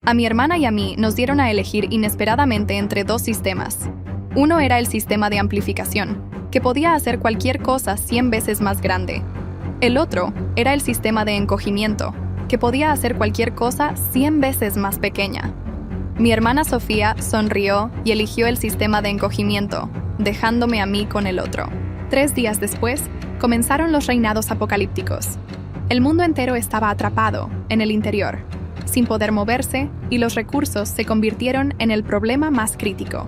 A mi hermana y a mí nos dieron a elegir inesperadamente entre dos sistemas. Uno era el sistema de amplificación, que podía hacer cualquier cosa 100 veces más grande. El otro era el sistema de encogimiento, que podía hacer cualquier cosa 100 veces más pequeña. Mi hermana Sofía sonrió y eligió el sistema de encogimiento, dejándome a mí con el otro. 3 días después, comenzaron los reinados apocalípticos. El mundo entero estaba atrapado en el interior, sin poder moverse, y los recursos se convirtieron en el problema más crítico.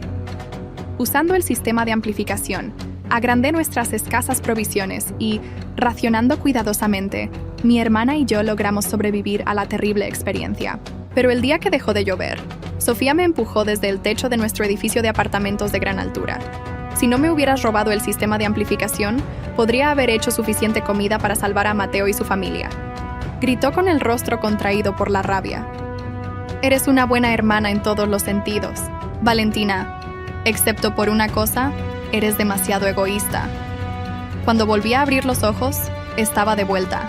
Usando el sistema de amplificación, agrandé nuestras escasas provisiones y, racionando cuidadosamente, mi hermana y yo logramos sobrevivir a la terrible experiencia. Pero el día que dejó de llover, Sofía me empujó desde el techo de nuestro edificio de apartamentos de gran altura. Si no me hubieras robado el sistema de amplificación, podría haber hecho suficiente comida para salvar a Mateo y su familia. Gritó con el rostro contraído por la rabia. Eres una buena hermana en todos los sentidos, Valentina. Excepto por una cosa, eres demasiado egoísta. Cuando volví a abrir los ojos, estaba de vuelta.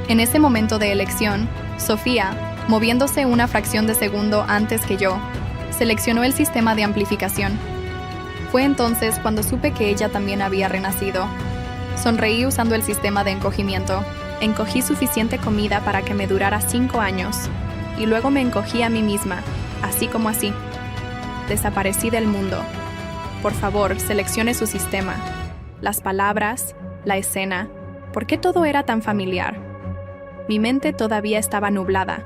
En ese momento de elección, Sofía, moviéndose una fracción de segundo antes que yo, seleccionó el sistema de amplificación. Fue entonces cuando supe que ella también había renacido. Sonreí usando el sistema de encogimiento. Encogí suficiente comida para que me durara 5 años, y luego me encogí a mí misma, así como así. Desaparecí del mundo. Por favor, seleccione su sistema. Las palabras, la escena. ¿Por qué todo era tan familiar? Mi mente todavía estaba nublada.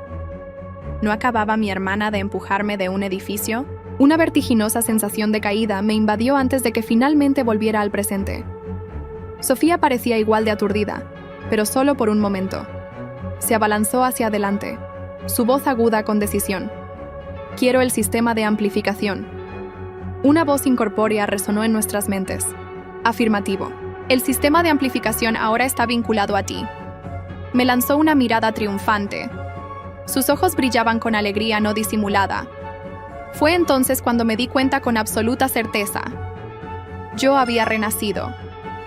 ¿No acababa mi hermana de empujarme de un edificio? Una vertiginosa sensación de caída me invadió antes de que finalmente volviera al presente. Sofía parecía igual de aturdida, pero solo por un momento. Se abalanzó hacia adelante, su voz aguda con decisión. Quiero el sistema de amplificación. Una voz incorpórea resonó en nuestras mentes. Afirmativo. El sistema de amplificación ahora está vinculado a ti. Me lanzó una mirada triunfante. Sus ojos brillaban con alegría no disimulada. Fue entonces cuando me di cuenta con absoluta certeza. Yo había renacido.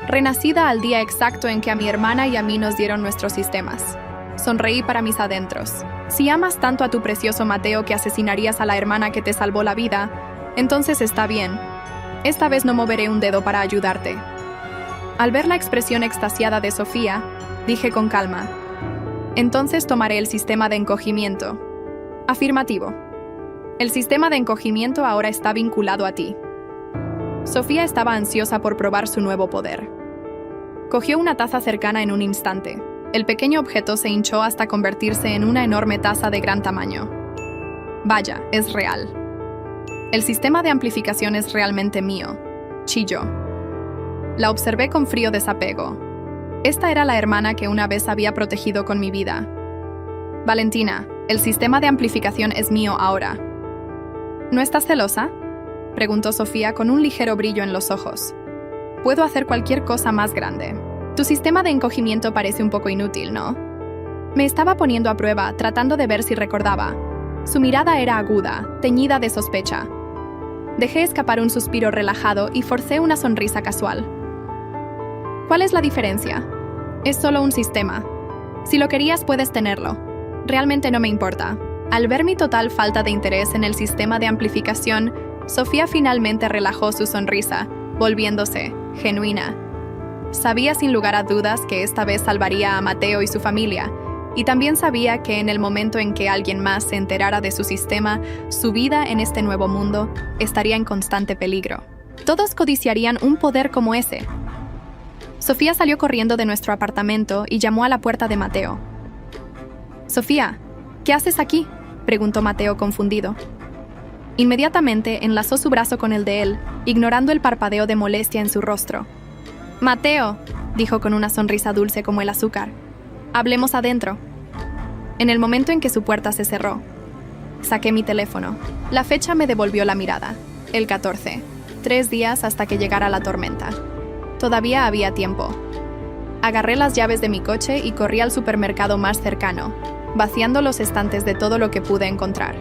Renacida al día exacto en que a mi hermana y a mí nos dieron nuestros sistemas. Sonreí para mis adentros. Si amas tanto a tu precioso Mateo que asesinarías a la hermana que te salvó la vida, entonces está bien. Esta vez no moveré un dedo para ayudarte. Al ver la expresión extasiada de Sofía, dije con calma. Entonces tomaré el sistema de encogimiento. Afirmativo. El sistema de encogimiento ahora está vinculado a ti. Sofía estaba ansiosa por probar su nuevo poder. Cogió una taza cercana en un instante. El pequeño objeto se hinchó hasta convertirse en una enorme taza de gran tamaño. Vaya, es real. El sistema de amplificación es realmente mío, chilló. La observé con frío desapego. Esta era la hermana que una vez había protegido con mi vida. Valentina, el sistema de amplificación es mío ahora. ¿No estás celosa?, preguntó Sofía con un ligero brillo en los ojos. Puedo hacer cualquier cosa más grande. Tu sistema de encogimiento parece un poco inútil, ¿no? Me estaba poniendo a prueba, tratando de ver si recordaba. Su mirada era aguda, teñida de sospecha. Dejé escapar un suspiro relajado y forcé una sonrisa casual. ¿Cuál es la diferencia? Es solo un sistema. Si lo querías, puedes tenerlo. Realmente no me importa. Al ver mi total falta de interés en el sistema de amplificación, Sofía finalmente relajó su sonrisa, volviéndose genuina. Sabía sin lugar a dudas que esta vez salvaría a Mateo y su familia, y también sabía que en el momento en que alguien más se enterara de su sistema, su vida en este nuevo mundo estaría en constante peligro. Todos codiciarían un poder como ese. Sofía salió corriendo de nuestro apartamento y llamó a la puerta de Mateo. «Sofía, ¿qué haces aquí?», preguntó Mateo confundido. Inmediatamente enlazó su brazo con el de él, ignorando el parpadeo de molestia en su rostro. «Mateo», dijo con una sonrisa dulce como el azúcar, «hablemos adentro». En el momento en que su puerta se cerró, saqué mi teléfono. La fecha me devolvió la mirada. El 14. 3 días hasta que llegara la tormenta. Todavía había tiempo. Agarré las llaves de mi coche y corrí al supermercado más cercano, vaciando los estantes de todo lo que pude encontrar.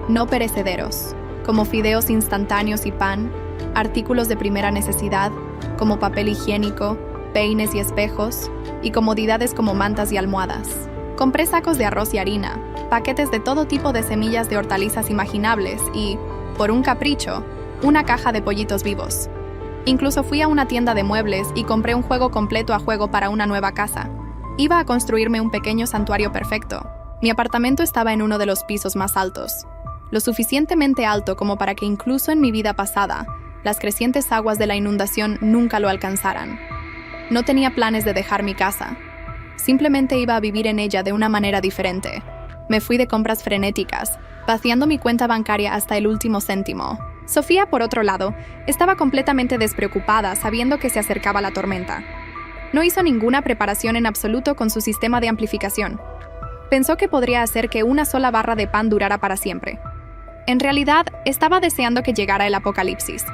No perecederos, como fideos instantáneos y pan, artículos de primera necesidad, como papel higiénico, peines y espejos, y comodidades como mantas y almohadas. Compré sacos de arroz y harina, paquetes de todo tipo de semillas de hortalizas imaginables y, por un capricho, una caja de pollitos vivos. Incluso fui a una tienda de muebles y compré un juego completo a juego para una nueva casa. Iba a construirme un pequeño santuario perfecto. Mi apartamento estaba en uno de los pisos más altos, lo suficientemente alto como para que incluso en mi vida pasada, las crecientes aguas de la inundación nunca lo alcanzaran. No tenía planes de dejar mi casa. Simplemente iba a vivir en ella de una manera diferente. Me fui de compras frenéticas, vaciando mi cuenta bancaria hasta el último céntimo. Sofía, por otro lado, estaba completamente despreocupada sabiendo que se acercaba la tormenta. No hizo ninguna preparación en absoluto con su sistema de amplificación. Pensó que podría hacer que una sola barra de pan durara para siempre. En realidad, estaba deseando que llegara el apocalipsis.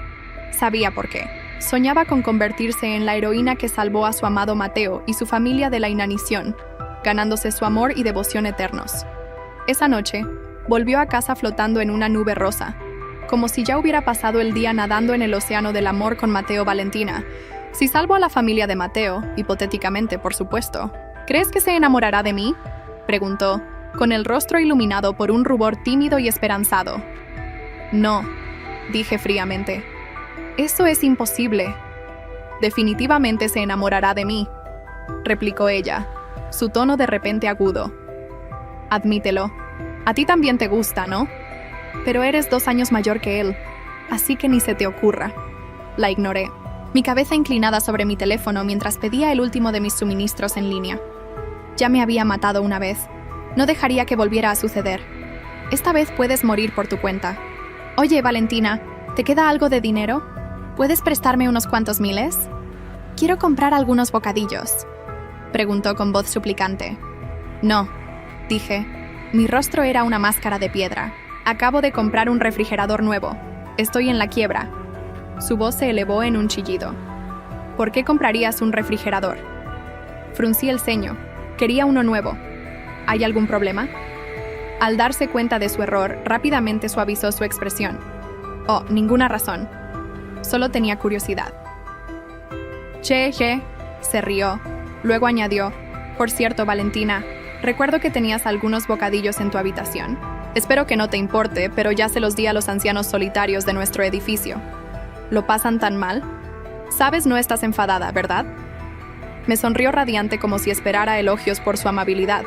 Sabía por qué. Soñaba con convertirse en la heroína que salvó a su amado Mateo y su familia de la inanición, ganándose su amor y devoción eternos. Esa noche, volvió a casa flotando en una nube rosa, como si ya hubiera pasado el día nadando en el océano del amor con Mateo Valentina. Si salvo a la familia de Mateo, hipotéticamente, por supuesto, ¿crees que se enamorará de mí?, preguntó, con el rostro iluminado por un rubor tímido y esperanzado. No, dije fríamente. Eso es imposible. Definitivamente se enamorará de mí, replicó ella, su tono de repente agudo. Admítelo, a ti también te gusta, ¿no? Pero eres 2 años mayor que él, así que ni se te ocurra. La ignoré, mi cabeza inclinada sobre mi teléfono mientras pedía el último de mis suministros en línea. Ya me había matado una vez. No dejaría que volviera a suceder. Esta vez puedes morir por tu cuenta. Oye, Valentina, ¿te queda algo de dinero? ¿Puedes prestarme unos cuantos miles? Quiero comprar algunos bocadillos, preguntó con voz suplicante. No, dije. Mi rostro era una máscara de piedra. Acabo de comprar un refrigerador nuevo. Estoy en la quiebra. Su voz se elevó en un chillido. ¿Por qué comprarías un refrigerador? Fruncí el ceño. Quería uno nuevo. ¿Hay algún problema? Al darse cuenta de su error, rápidamente suavizó su expresión. Oh, ninguna razón. Solo tenía curiosidad. Che, se rió. Luego añadió, por cierto, Valentina, recuerdo que tenías algunos bocadillos en tu habitación. Espero que no te importe, pero ya se los di a los ancianos solitarios de nuestro edificio. ¿Lo pasan tan mal? Sabes, no estás enfadada, ¿verdad? Me sonrió radiante como si esperara elogios por su amabilidad.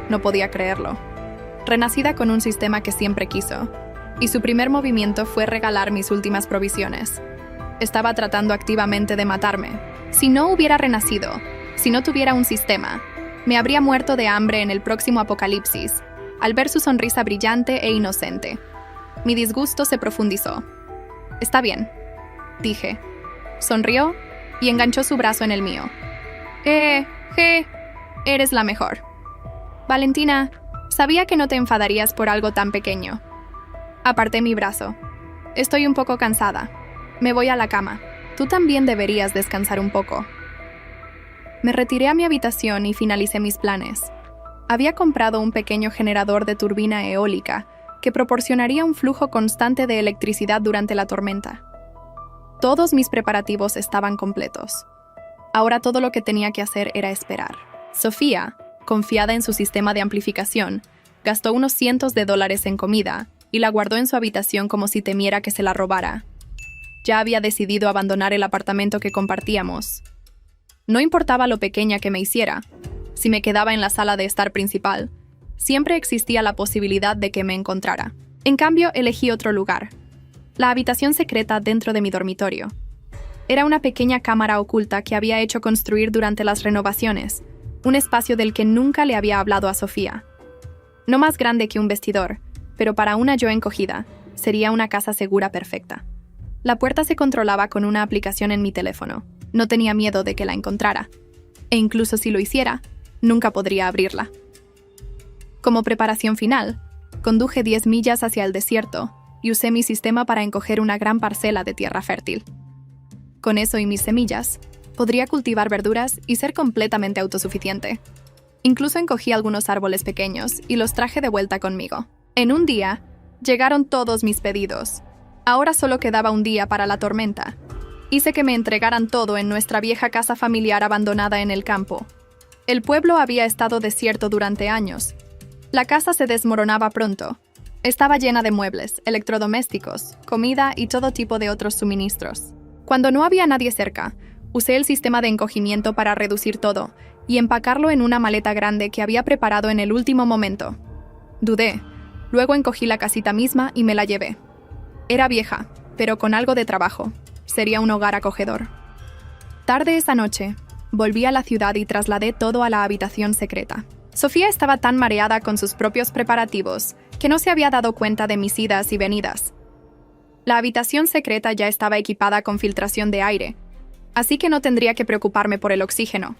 No podía creerlo. Renacida con un sistema que siempre quiso, y su primer movimiento fue regalar mis últimas provisiones. Estaba tratando activamente de matarme. Si no hubiera renacido, si no tuviera un sistema, me habría muerto de hambre en el próximo apocalipsis, al ver su sonrisa brillante e inocente. Mi disgusto se profundizó. Está bien, dije. Sonrió y enganchó su brazo en el mío. Eres la mejor. Valentina, sabía que no te enfadarías por algo tan pequeño. Aparté mi brazo. Estoy un poco cansada. Me voy a la cama. Tú también deberías descansar un poco. Me retiré a mi habitación y finalicé mis planes. Había comprado un pequeño generador de turbina eólica que proporcionaría un flujo constante de electricidad durante la tormenta. Todos mis preparativos estaban completos. Ahora todo lo que tenía que hacer era esperar. Sofía, confiada en su sistema de amplificación, gastó unos cientos de dólares en comida y la guardó en su habitación como si temiera que se la robara. Ya había decidido abandonar el apartamento que compartíamos. No importaba lo pequeña que me hiciera. Si me quedaba en la sala de estar principal, siempre existía la posibilidad de que me encontrara. En cambio, elegí otro lugar. La habitación secreta dentro de mi dormitorio. Era una pequeña cámara oculta que había hecho construir durante las renovaciones, un espacio del que nunca le había hablado a Sofía. No más grande que un vestidor, pero para una yo encogida, sería una casa segura perfecta. La puerta se controlaba con una aplicación en mi teléfono. No tenía miedo de que la encontrara. E incluso si lo hiciera, nunca podría abrirla. Como preparación final, conduje 10 millas hacia el desierto y usé mi sistema para encoger una gran parcela de tierra fértil. Con eso y mis semillas, podría cultivar verduras y ser completamente autosuficiente. Incluso encogí algunos árboles pequeños y los traje de vuelta conmigo. En un día, llegaron todos mis pedidos. Ahora solo quedaba un día para la tormenta. Hice que me entregaran todo en nuestra vieja casa familiar abandonada en el campo. El pueblo había estado desierto durante años, La casa se desmoronaba pronto. Estaba llena de muebles, electrodomésticos, comida y todo tipo de otros suministros. Cuando no había nadie cerca, usé el sistema de encogimiento para reducir todo y empacarlo en una maleta grande que había preparado en el último momento. Dudé. Luego encogí la casita misma y me la llevé. Era vieja, pero con algo de trabajo. Sería un hogar acogedor. Tarde esa noche, volví a la ciudad y trasladé todo a la habitación secreta. Sofía estaba tan mareada con sus propios preparativos que no se había dado cuenta de mis idas y venidas. La habitación secreta ya estaba equipada con filtración de aire, así que no tendría que preocuparme por el oxígeno.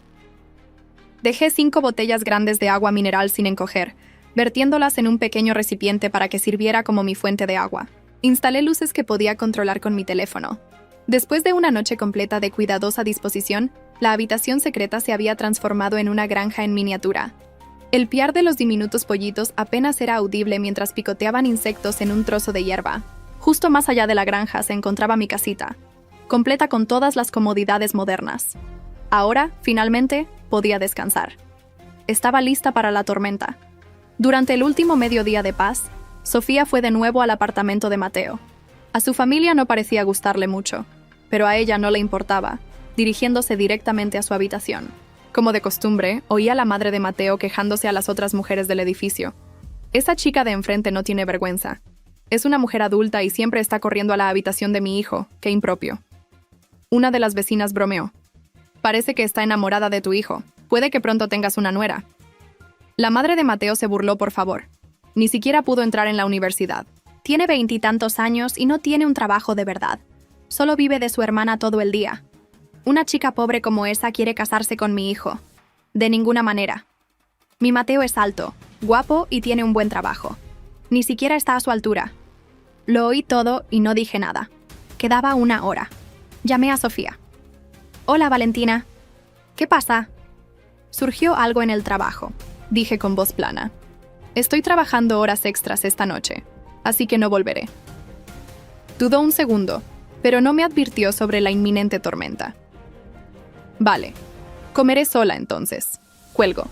Dejé 5 botellas grandes de agua mineral sin encoger, vertiéndolas en un pequeño recipiente para que sirviera como mi fuente de agua. Instalé luces que podía controlar con mi teléfono. Después de una noche completa de cuidadosa disposición, la habitación secreta se había transformado en una granja en miniatura. El piar de los diminutos pollitos apenas era audible mientras picoteaban insectos en un trozo de hierba. Justo más allá de la granja se encontraba mi casita, completa con todas las comodidades modernas. Ahora, finalmente, podía descansar. Estaba lista para la tormenta. Durante el último mediodía de paz, Sofía fue de nuevo al apartamento de Mateo. A su familia no parecía gustarle mucho, pero a ella no le importaba, dirigiéndose directamente a su habitación. Como de costumbre, oía a la madre de Mateo quejándose a las otras mujeres del edificio. Esa chica de enfrente no tiene vergüenza. Es una mujer adulta y siempre está corriendo a la habitación de mi hijo, qué impropio. Una de las vecinas bromeó. Parece que está enamorada de tu hijo. Puede que pronto tengas una nuera. La madre de Mateo se burló, por favor. Ni siquiera pudo entrar en la universidad. Tiene 20 y tantos años y no tiene un trabajo de verdad. Solo vive de su hermana todo el día. Una chica pobre como esa quiere casarse con mi hijo. De ninguna manera. Mi Mateo es alto, guapo y tiene un buen trabajo. Ni siquiera está a su altura. Lo oí todo y no dije nada. Quedaba 1 hora. Llamé a Sofía. Hola, Valentina. ¿Qué pasa? Surgió algo en el trabajo, dije con voz plana. Estoy trabajando horas extras esta noche, así que no volveré. Dudó un segundo, pero no me advirtió sobre la inminente tormenta. Vale, comeré sola entonces. Cuelgo.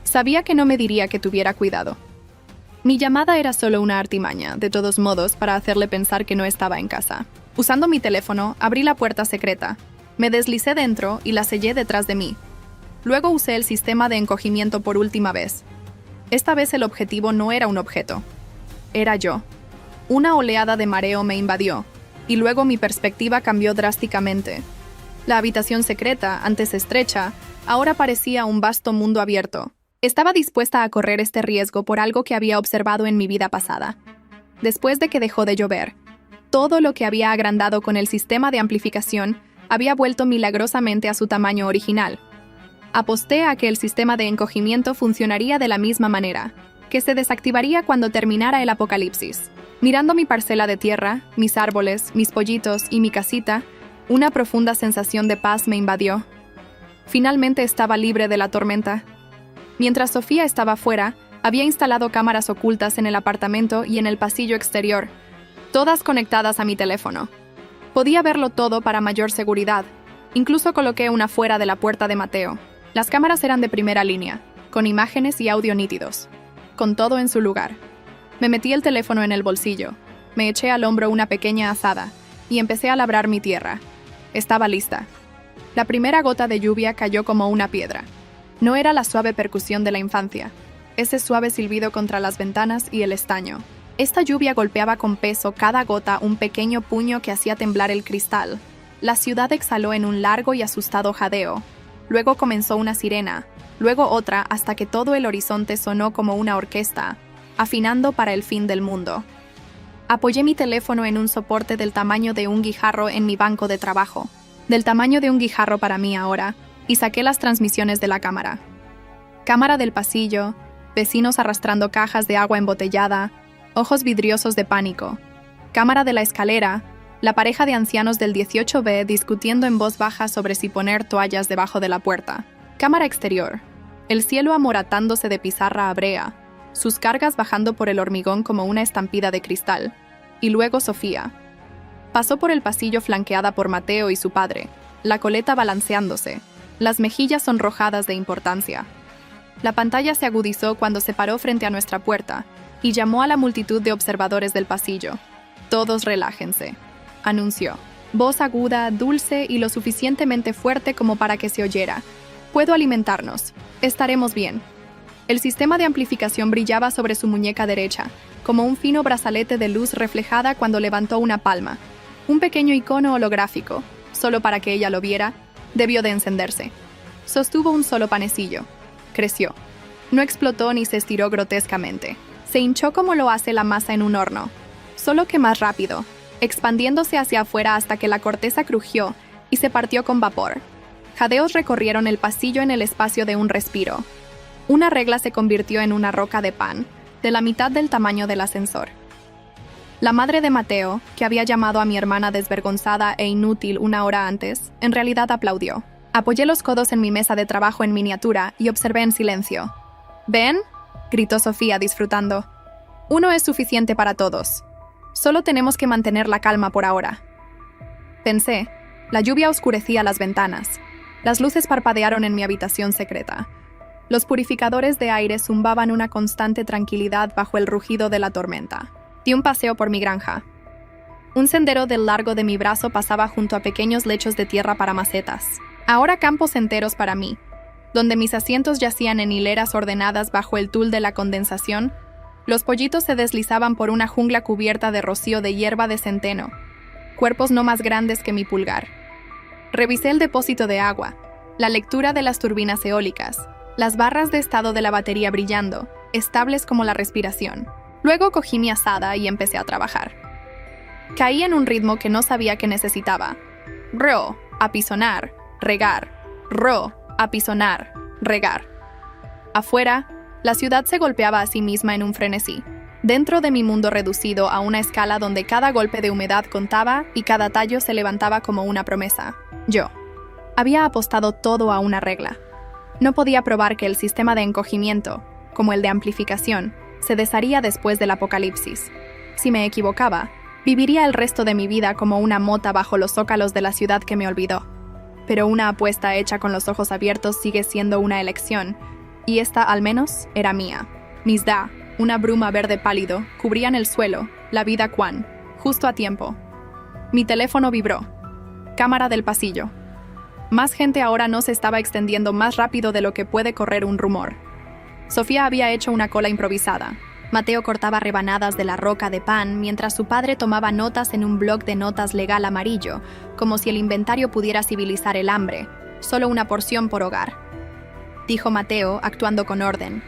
Sabía que no me diría que tuviera cuidado. Mi llamada era solo una artimaña, de todos modos, para hacerle pensar que no estaba en casa. Usando mi teléfono, abrí la puerta secreta. Me deslicé dentro y la sellé detrás de mí. Luego usé el sistema de encogimiento por última vez. Esta vez el objetivo no era un objeto. Era yo. Una oleada de mareo me invadió, y luego mi perspectiva cambió drásticamente. La habitación secreta, antes estrecha, ahora parecía un vasto mundo abierto. Estaba dispuesta a correr este riesgo por algo que había observado en mi vida pasada. Después de que dejó de llover, todo lo que había agrandado con el sistema de amplificación había vuelto milagrosamente a su tamaño original. Aposté a que el sistema de encogimiento funcionaría de la misma manera, que se desactivaría cuando terminara el apocalipsis. Mirando mi parcela de tierra, mis árboles, mis pollitos y mi casita, una profunda sensación de paz me invadió. Finalmente estaba libre de la tormenta. Mientras Sofía estaba fuera, había instalado cámaras ocultas en el apartamento y en el pasillo exterior, todas conectadas a mi teléfono. Podía verlo todo para mayor seguridad. Incluso coloqué una fuera de la puerta de Mateo. Las cámaras eran de primera línea, con imágenes y audio nítidos, con todo en su lugar. Me metí el teléfono en el bolsillo, me eché al hombro una pequeña azada y empecé a labrar mi tierra. Estaba lista. La primera gota de lluvia cayó como una piedra. No era la suave percusión de la infancia, ese suave silbido contra las ventanas y el estaño. Esta lluvia golpeaba con peso cada gota un pequeño puño que hacía temblar el cristal. La ciudad exhaló en un largo y asustado jadeo. Luego comenzó una sirena, luego otra hasta que todo el horizonte sonó como una orquesta, afinando para el fin del mundo. Apoyé mi teléfono en un soporte del tamaño de un guijarro en mi banco de trabajo, del tamaño de un guijarro para mí ahora, y saqué las transmisiones de la cámara. Cámara del pasillo, vecinos arrastrando cajas de agua embotellada, ojos vidriosos de pánico. Cámara de la escalera, la pareja de ancianos del 18B discutiendo en voz baja sobre si poner toallas debajo de la puerta. Cámara exterior, el cielo amoratándose de pizarra a brea, sus cargas bajando por el hormigón como una estampida de cristal. Y luego Sofía. Pasó por el pasillo flanqueada por Mateo y su padre, la coleta balanceándose, las mejillas sonrojadas de importancia. La pantalla se agudizó cuando se paró frente a nuestra puerta y llamó a la multitud de observadores del pasillo. «Todos relájense», anunció. Voz aguda, dulce y lo suficientemente fuerte como para que se oyera. «Puedo alimentarnos. Estaremos bien». El sistema de amplificación brillaba sobre su muñeca derecha, como un fino brazalete de luz reflejada cuando levantó una palma. Un pequeño icono holográfico, solo para que ella lo viera, debió de encenderse. Sostuvo un solo panecillo. Creció. No explotó ni se estiró grotescamente. Se hinchó como lo hace la masa en un horno, solo que más rápido, expandiéndose hacia afuera hasta que la corteza crujió y se partió con vapor. Jadeos recorrieron el pasillo en el espacio de un respiro. Una regla se convirtió en una roca de pan, de la mitad del tamaño del ascensor. La madre de Mateo, que había llamado a mi hermana desvergonzada e inútil una hora antes, en realidad aplaudió. Apoyé los codos en mi mesa de trabajo en miniatura y observé en silencio. «¿Ven?», gritó Sofía disfrutando. «Uno es suficiente para todos. Solo tenemos que mantener la calma por ahora». Pensé. La lluvia oscurecía las ventanas. Las luces parpadearon en mi habitación secreta. Los purificadores de aire zumbaban una constante tranquilidad bajo el rugido de la tormenta. Di un paseo por mi granja. Un sendero del largo de mi brazo pasaba junto a pequeños lechos de tierra para macetas. Ahora campos enteros para mí, donde mis asientos yacían en hileras ordenadas bajo el tul de la condensación. Los pollitos se deslizaban por una jungla cubierta de rocío de hierba de centeno, cuerpos no más grandes que mi pulgar. Revisé el depósito de agua, la lectura de las turbinas eólicas, las barras de estado de la batería brillando, estables como la respiración. Luego cogí mi azada y empecé a trabajar. Caí en un ritmo que no sabía que necesitaba. Ro, apisonar, regar. Ro, apisonar, regar. Afuera, la ciudad se golpeaba a sí misma en un frenesí. Dentro de mi mundo reducido a una escala donde cada golpe de humedad contaba y cada tallo se levantaba como una promesa. Yo había apostado todo a una regla. No podía probar que el sistema de encogimiento, como el de amplificación, se desharía después del apocalipsis. Si me equivocaba, viviría el resto de mi vida como una mota bajo los zócalos de la ciudad que me olvidó. Pero una apuesta hecha con los ojos abiertos sigue siendo una elección, y esta, al menos, era mía. Mis da, una bruma verde pálido, cubrían el suelo, la vida Quan, justo a tiempo. Mi teléfono vibró. Cámara del pasillo. Más gente ahora no se estaba extendiendo más rápido de lo que puede correr un rumor. Sofía había hecho una cola improvisada. Mateo cortaba rebanadas de la roca de pan mientras su padre tomaba notas en un bloc de notas legal amarillo, como si el inventario pudiera civilizar el hambre, solo una porción por hogar. Dijo Mateo, actuando con orden.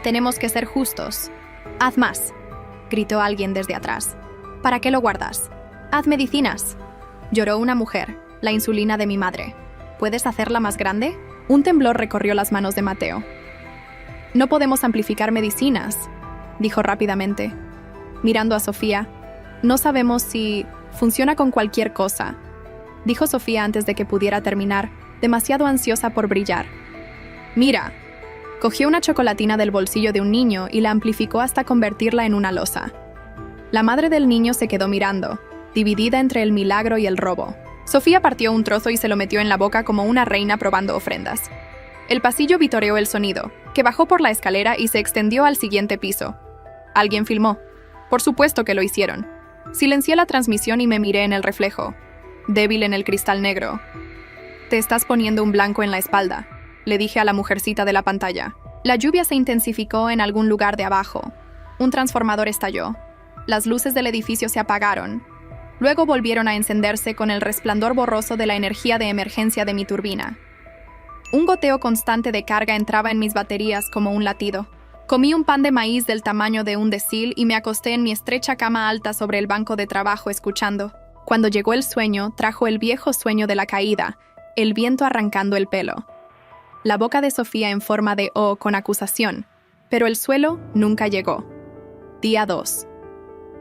«Tenemos que ser justos». «Haz más», gritó alguien desde atrás. «¿Para qué lo guardas? Haz medicinas». Lloró una mujer, la insulina de mi madre. «¿Puedes hacerla más grande?» Un temblor recorrió las manos de Mateo. «No podemos amplificar medicinas», dijo rápidamente. Mirando a Sofía, «No sabemos si funciona con cualquier cosa», dijo Sofía antes de que pudiera terminar, demasiado ansiosa por brillar. «Mira». Cogió una chocolatina del bolsillo de un niño y la amplificó hasta convertirla en una losa. La madre del niño se quedó mirando, dividida entre el milagro y el robo. Sofía partió un trozo y se lo metió en la boca como una reina probando ofrendas. El pasillo vitoreó el sonido, que bajó por la escalera y se extendió al siguiente piso. Alguien filmó. Por supuesto que lo hicieron. Silencié la transmisión y me miré en el reflejo, débil en el cristal negro. «Te estás poniendo un blanco en la espalda», le dije a la mujercita de la pantalla. La lluvia se intensificó en algún lugar de abajo. Un transformador estalló. Las luces del edificio se apagaron. Luego volvieron a encenderse con el resplandor borroso de la energía de emergencia de mi turbina. Un goteo constante de carga entraba en mis baterías como un latido. Comí un pan de maíz del tamaño de un decil y me acosté en mi estrecha cama alta sobre el banco de trabajo escuchando. Cuando llegó el sueño, trajo el viejo sueño de la caída, el viento arrancando el pelo. La boca de Sofía en forma de O con acusación, pero el suelo nunca llegó. Día 2.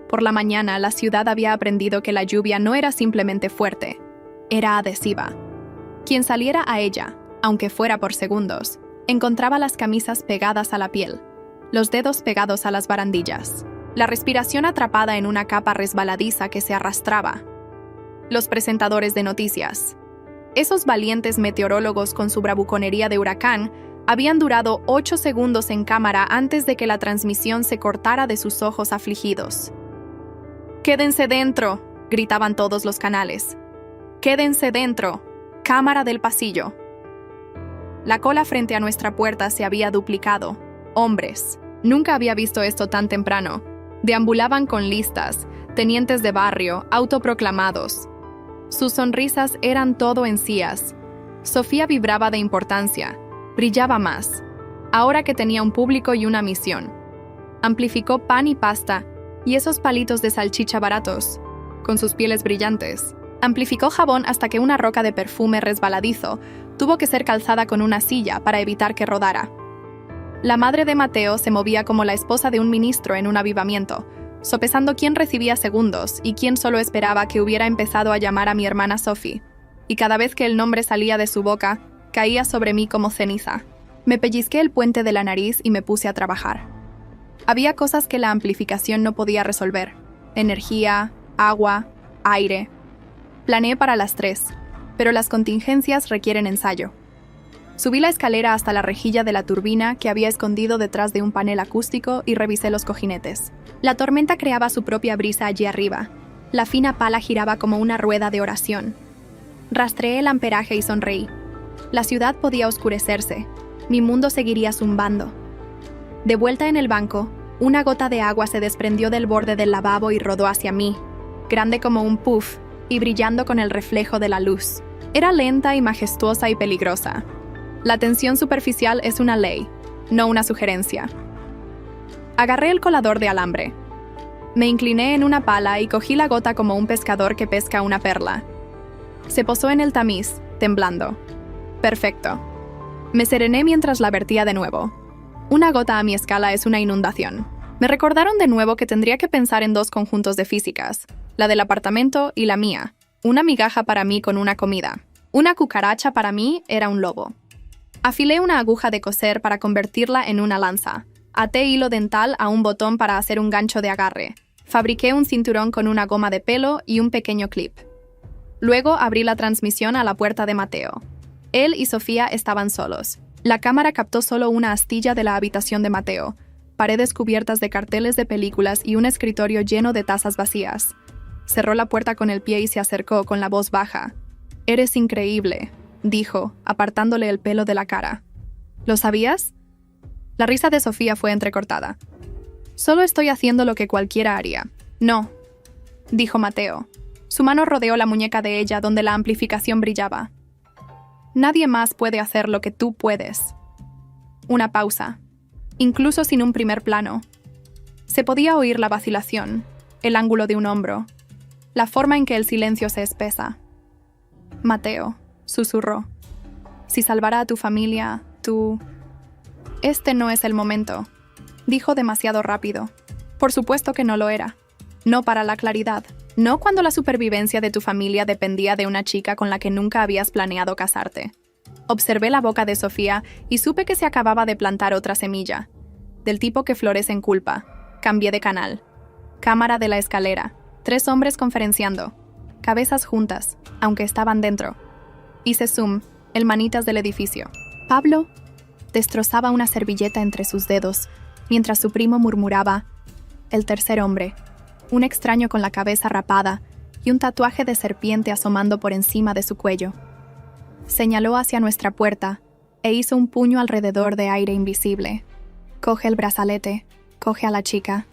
Por la mañana, la ciudad había aprendido que la lluvia no era simplemente fuerte, era adhesiva. Quien saliera a ella, aunque fuera por segundos, encontraba las camisas pegadas a la piel, los dedos pegados a las barandillas, la respiración atrapada en una capa resbaladiza que se arrastraba. Los presentadores de noticias, esos valientes meteorólogos con su bravuconería de huracán, Habían durado 8 segundos en cámara antes de que la transmisión se cortara de sus ojos afligidos. «¡Quédense dentro!», gritaban todos los canales. «¡Quédense dentro! Cámara del pasillo». La cola frente a nuestra puerta se había duplicado. Hombres. Nunca había visto esto tan temprano. Deambulaban con listas, tenientes de barrio, autoproclamados. Sus sonrisas eran todo encías. Sofía vibraba de importancia. Brillaba más. Ahora que tenía un público y una misión. Amplificó pan y pasta y esos palitos de salchicha baratos, con sus pieles brillantes. Amplificó jabón hasta que una roca de perfume resbaladizo tuvo que ser calzada con una silla para evitar que rodara. La madre de Mateo se movía como la esposa de un ministro en un avivamiento, sopesando quién recibía segundos y quién solo esperaba que hubiera empezado a llamar a mi hermana Sophie, y cada vez que el nombre salía de su boca, caía sobre mí como ceniza. Me pellizqué el puente de la nariz y me puse a trabajar. Había cosas que la amplificación no podía resolver: energía, agua, aire. Planeé para las 3, pero las contingencias requieren ensayo. Subí la escalera hasta la rejilla de la turbina que había escondido detrás de un panel acústico y revisé los cojinetes. La tormenta creaba su propia brisa allí arriba. La fina pala giraba como una rueda de oración. Rastreé el amperaje y sonreí. La ciudad podía oscurecerse. Mi mundo seguiría zumbando. De vuelta en el banco, una gota de agua se desprendió del borde del lavabo y rodó hacia mí, grande como un puff y brillando con el reflejo de la luz. Era lenta y majestuosa y peligrosa. La tensión superficial es una ley, no una sugerencia. Agarré el colador de alambre. Me incliné en una pala y cogí la gota como un pescador que pesca una perla. Se posó en el tamiz, temblando. Perfecto. Me serené mientras la vertía de nuevo. Una gota a mi escala es una inundación. Me recordaron de nuevo que tendría que pensar en 2 conjuntos de físicas, la del apartamento y la mía. Una migaja para mí con una comida. Una cucaracha para mí era un lobo. Afilé una aguja de coser para convertirla en una lanza. Até hilo dental a un botón para hacer un gancho de agarre. Fabriqué un cinturón con una goma de pelo y un pequeño clip. Luego abrí la transmisión a la puerta de Mateo. Él y Sofía estaban solos. La cámara captó solo una astilla de la habitación de Mateo, paredes cubiertas de carteles de películas y un escritorio lleno de tazas vacías. Cerró la puerta con el pie y se acercó con la voz baja. «Eres increíble», dijo, apartándole el pelo de la cara. «¿Lo sabías?» La risa de Sofía fue entrecortada. «Solo estoy haciendo lo que cualquiera haría». «No», dijo Mateo. Su mano rodeó la muñeca de ella donde la amplificación brillaba. «Nadie más puede hacer lo que tú puedes». Una pausa, incluso sin un primer plano. Se podía oír la vacilación, el ángulo de un hombro, la forma en que el silencio se espesa. «Mateo», susurró, «si salvará a tu familia, tú...». «Este no es el momento», dijo demasiado rápido. Por supuesto que no lo era. No para la claridad. No cuando la supervivencia de tu familia dependía de una chica con la que nunca habías planeado casarte. Observé la boca de Sofía y supe que se acababa de plantar otra semilla. Del tipo que florece en culpa. Cambié de canal. Cámara de la escalera. 3 hombres conferenciando. Cabezas juntas, aunque estaban dentro. Hice zoom, el manitas del edificio. Pablo destrozaba una servilleta entre sus dedos, mientras su primo murmuraba: «El tercer hombre». Un extraño con la cabeza rapada y un tatuaje de serpiente asomando por encima de su cuello. Señaló hacia nuestra puerta e hizo un puño alrededor de aire invisible. «Coge el brazalete, coge a la chica».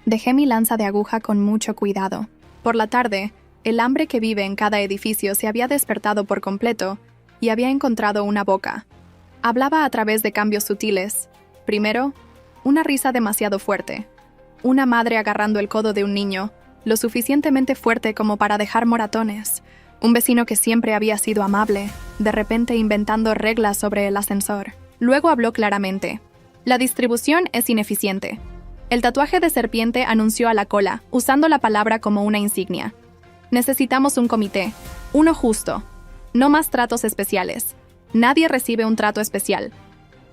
Dejé mi lanza de aguja con mucho cuidado. Por la tarde, el hambre que vive en cada edificio se había despertado por completo y había encontrado una boca. Hablaba a través de cambios sutiles. Primero, una risa demasiado fuerte. Una madre agarrando el codo de un niño, lo suficientemente fuerte como para dejar moratones. Un vecino que siempre había sido amable, de repente inventando reglas sobre el ascensor. Luego habló claramente. «La distribución es ineficiente». El tatuaje de serpiente anunció a la cola, usando la palabra como una insignia. «Necesitamos un comité. Uno justo. No más tratos especiales. Nadie recibe un trato especial»,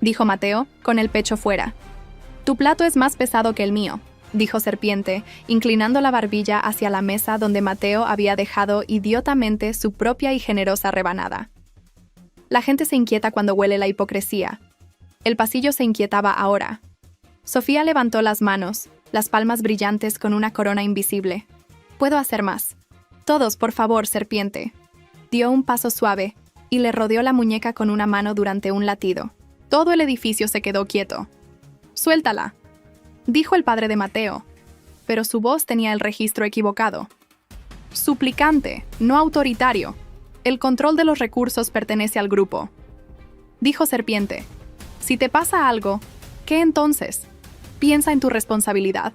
dijo Mateo, con el pecho fuera. «Tu plato es más pesado que el mío», dijo Serpiente, inclinando la barbilla hacia la mesa donde Mateo había dejado idiotamente su propia y generosa rebanada. La gente se inquieta cuando huele la hipocresía. El pasillo se inquietaba ahora. Sofía levantó las manos, las palmas brillantes con una corona invisible. «Puedo hacer más. Todos, por favor, serpiente». Dio un paso suave y le rodeó la muñeca con una mano durante un latido. Todo el edificio se quedó quieto. «Suéltala», dijo el padre de Mateo, pero su voz tenía el registro equivocado. «Suplicante, no autoritario. El control de los recursos pertenece al grupo», dijo Serpiente. «Si te pasa algo, ¿qué entonces? Piensa en tu responsabilidad».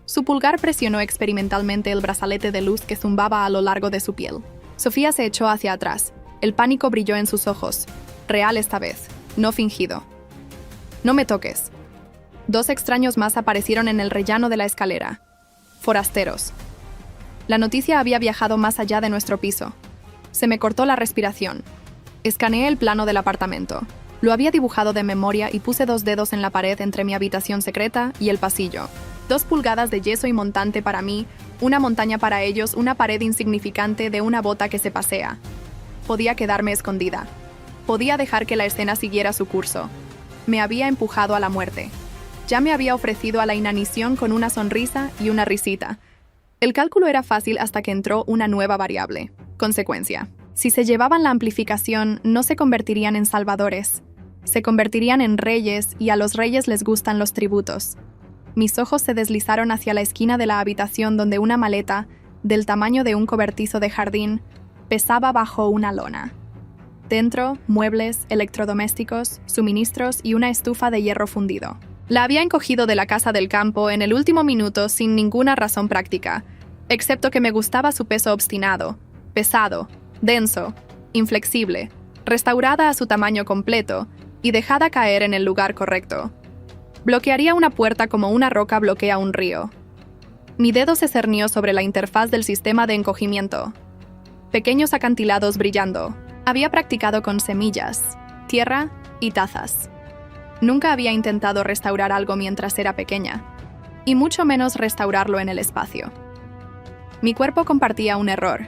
Su pulgar presionó experimentalmente el brazalete de luz que zumbaba a lo largo de su piel. Sofía se echó hacia atrás. El pánico brilló en sus ojos. Real esta vez, no fingido. «No me toques». 2 extraños más aparecieron en el rellano de la escalera. Forasteros. La noticia había viajado más allá de nuestro piso. Se me cortó la respiración. Escaneé el plano del apartamento. Lo había dibujado de memoria y puse 2 dedos en la pared entre mi habitación secreta y el pasillo. 2 pulgadas de yeso y montante para mí, una montaña para ellos, una pared insignificante de una bota que se pasea. Podía quedarme escondida. Podía dejar que la escena siguiera su curso. Me había empujado a la muerte. Ya me había ofrecido a la inanición con una sonrisa y una risita. El cálculo era fácil hasta que entró una nueva variable. Consecuencia. Si se llevaban la amplificación, no se convertirían en salvadores. Se convertirían en reyes y a los reyes les gustan los tributos. Mis ojos se deslizaron hacia la esquina de la habitación donde una maleta, del tamaño de un cobertizo de jardín, pesaba bajo una lona. Dentro, muebles, electrodomésticos, suministros y una estufa de hierro fundido. La había encogido de la casa del campo en el último minuto sin ninguna razón práctica, excepto que me gustaba su peso obstinado, pesado, denso, inflexible, restaurada a su tamaño completo y dejada caer en el lugar correcto. Bloquearía una puerta como una roca bloquea un río. Mi dedo se cernió sobre la interfaz del sistema de encogimiento. Pequeños acantilados brillando. Había practicado con semillas, tierra y tazas. Nunca había intentado restaurar algo mientras era pequeña, y mucho menos restaurarlo en el espacio. Mi cuerpo compartía un error,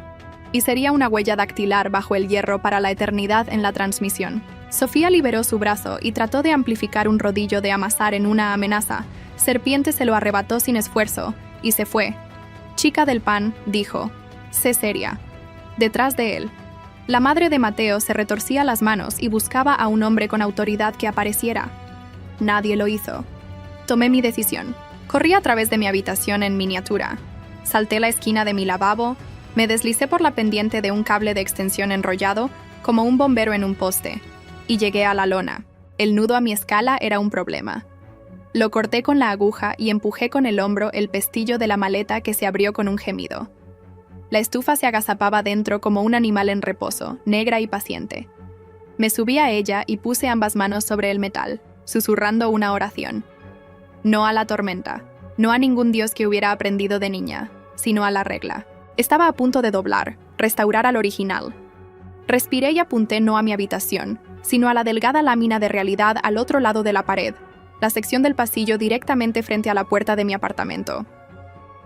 y sería una huella dactilar bajo el hierro para la eternidad en la transmisión. Sofía liberó su brazo y trató de amplificar un rodillo de amasar en una amenaza. Serpiente se lo arrebató sin esfuerzo, y se fue. «Chica del pan», dijo. «Sé seria». Detrás de él, la madre de Mateo se retorcía las manos y buscaba a un hombre con autoridad que apareciera. Nadie lo hizo. Tomé mi decisión. Corrí a través de mi habitación en miniatura. Salté la esquina de mi lavabo, me deslicé por la pendiente de un cable de extensión enrollado, como un bombero en un poste, y llegué a la lona. El nudo a mi escala era un problema. Lo corté con la aguja y empujé con el hombro el pestillo de la maleta que se abrió con un gemido. La estufa se agazapaba dentro como un animal en reposo, negra y paciente. Me subí a ella y puse ambas manos sobre el metal, susurrando una oración. No a la tormenta, no a ningún dios que hubiera aprendido de niña, sino a la regla. Estaba a punto de doblar, restaurar al original. Respiré y apunté no a mi habitación, sino a la delgada lámina de realidad al otro lado de la pared, la sección del pasillo directamente frente a la puerta de mi apartamento.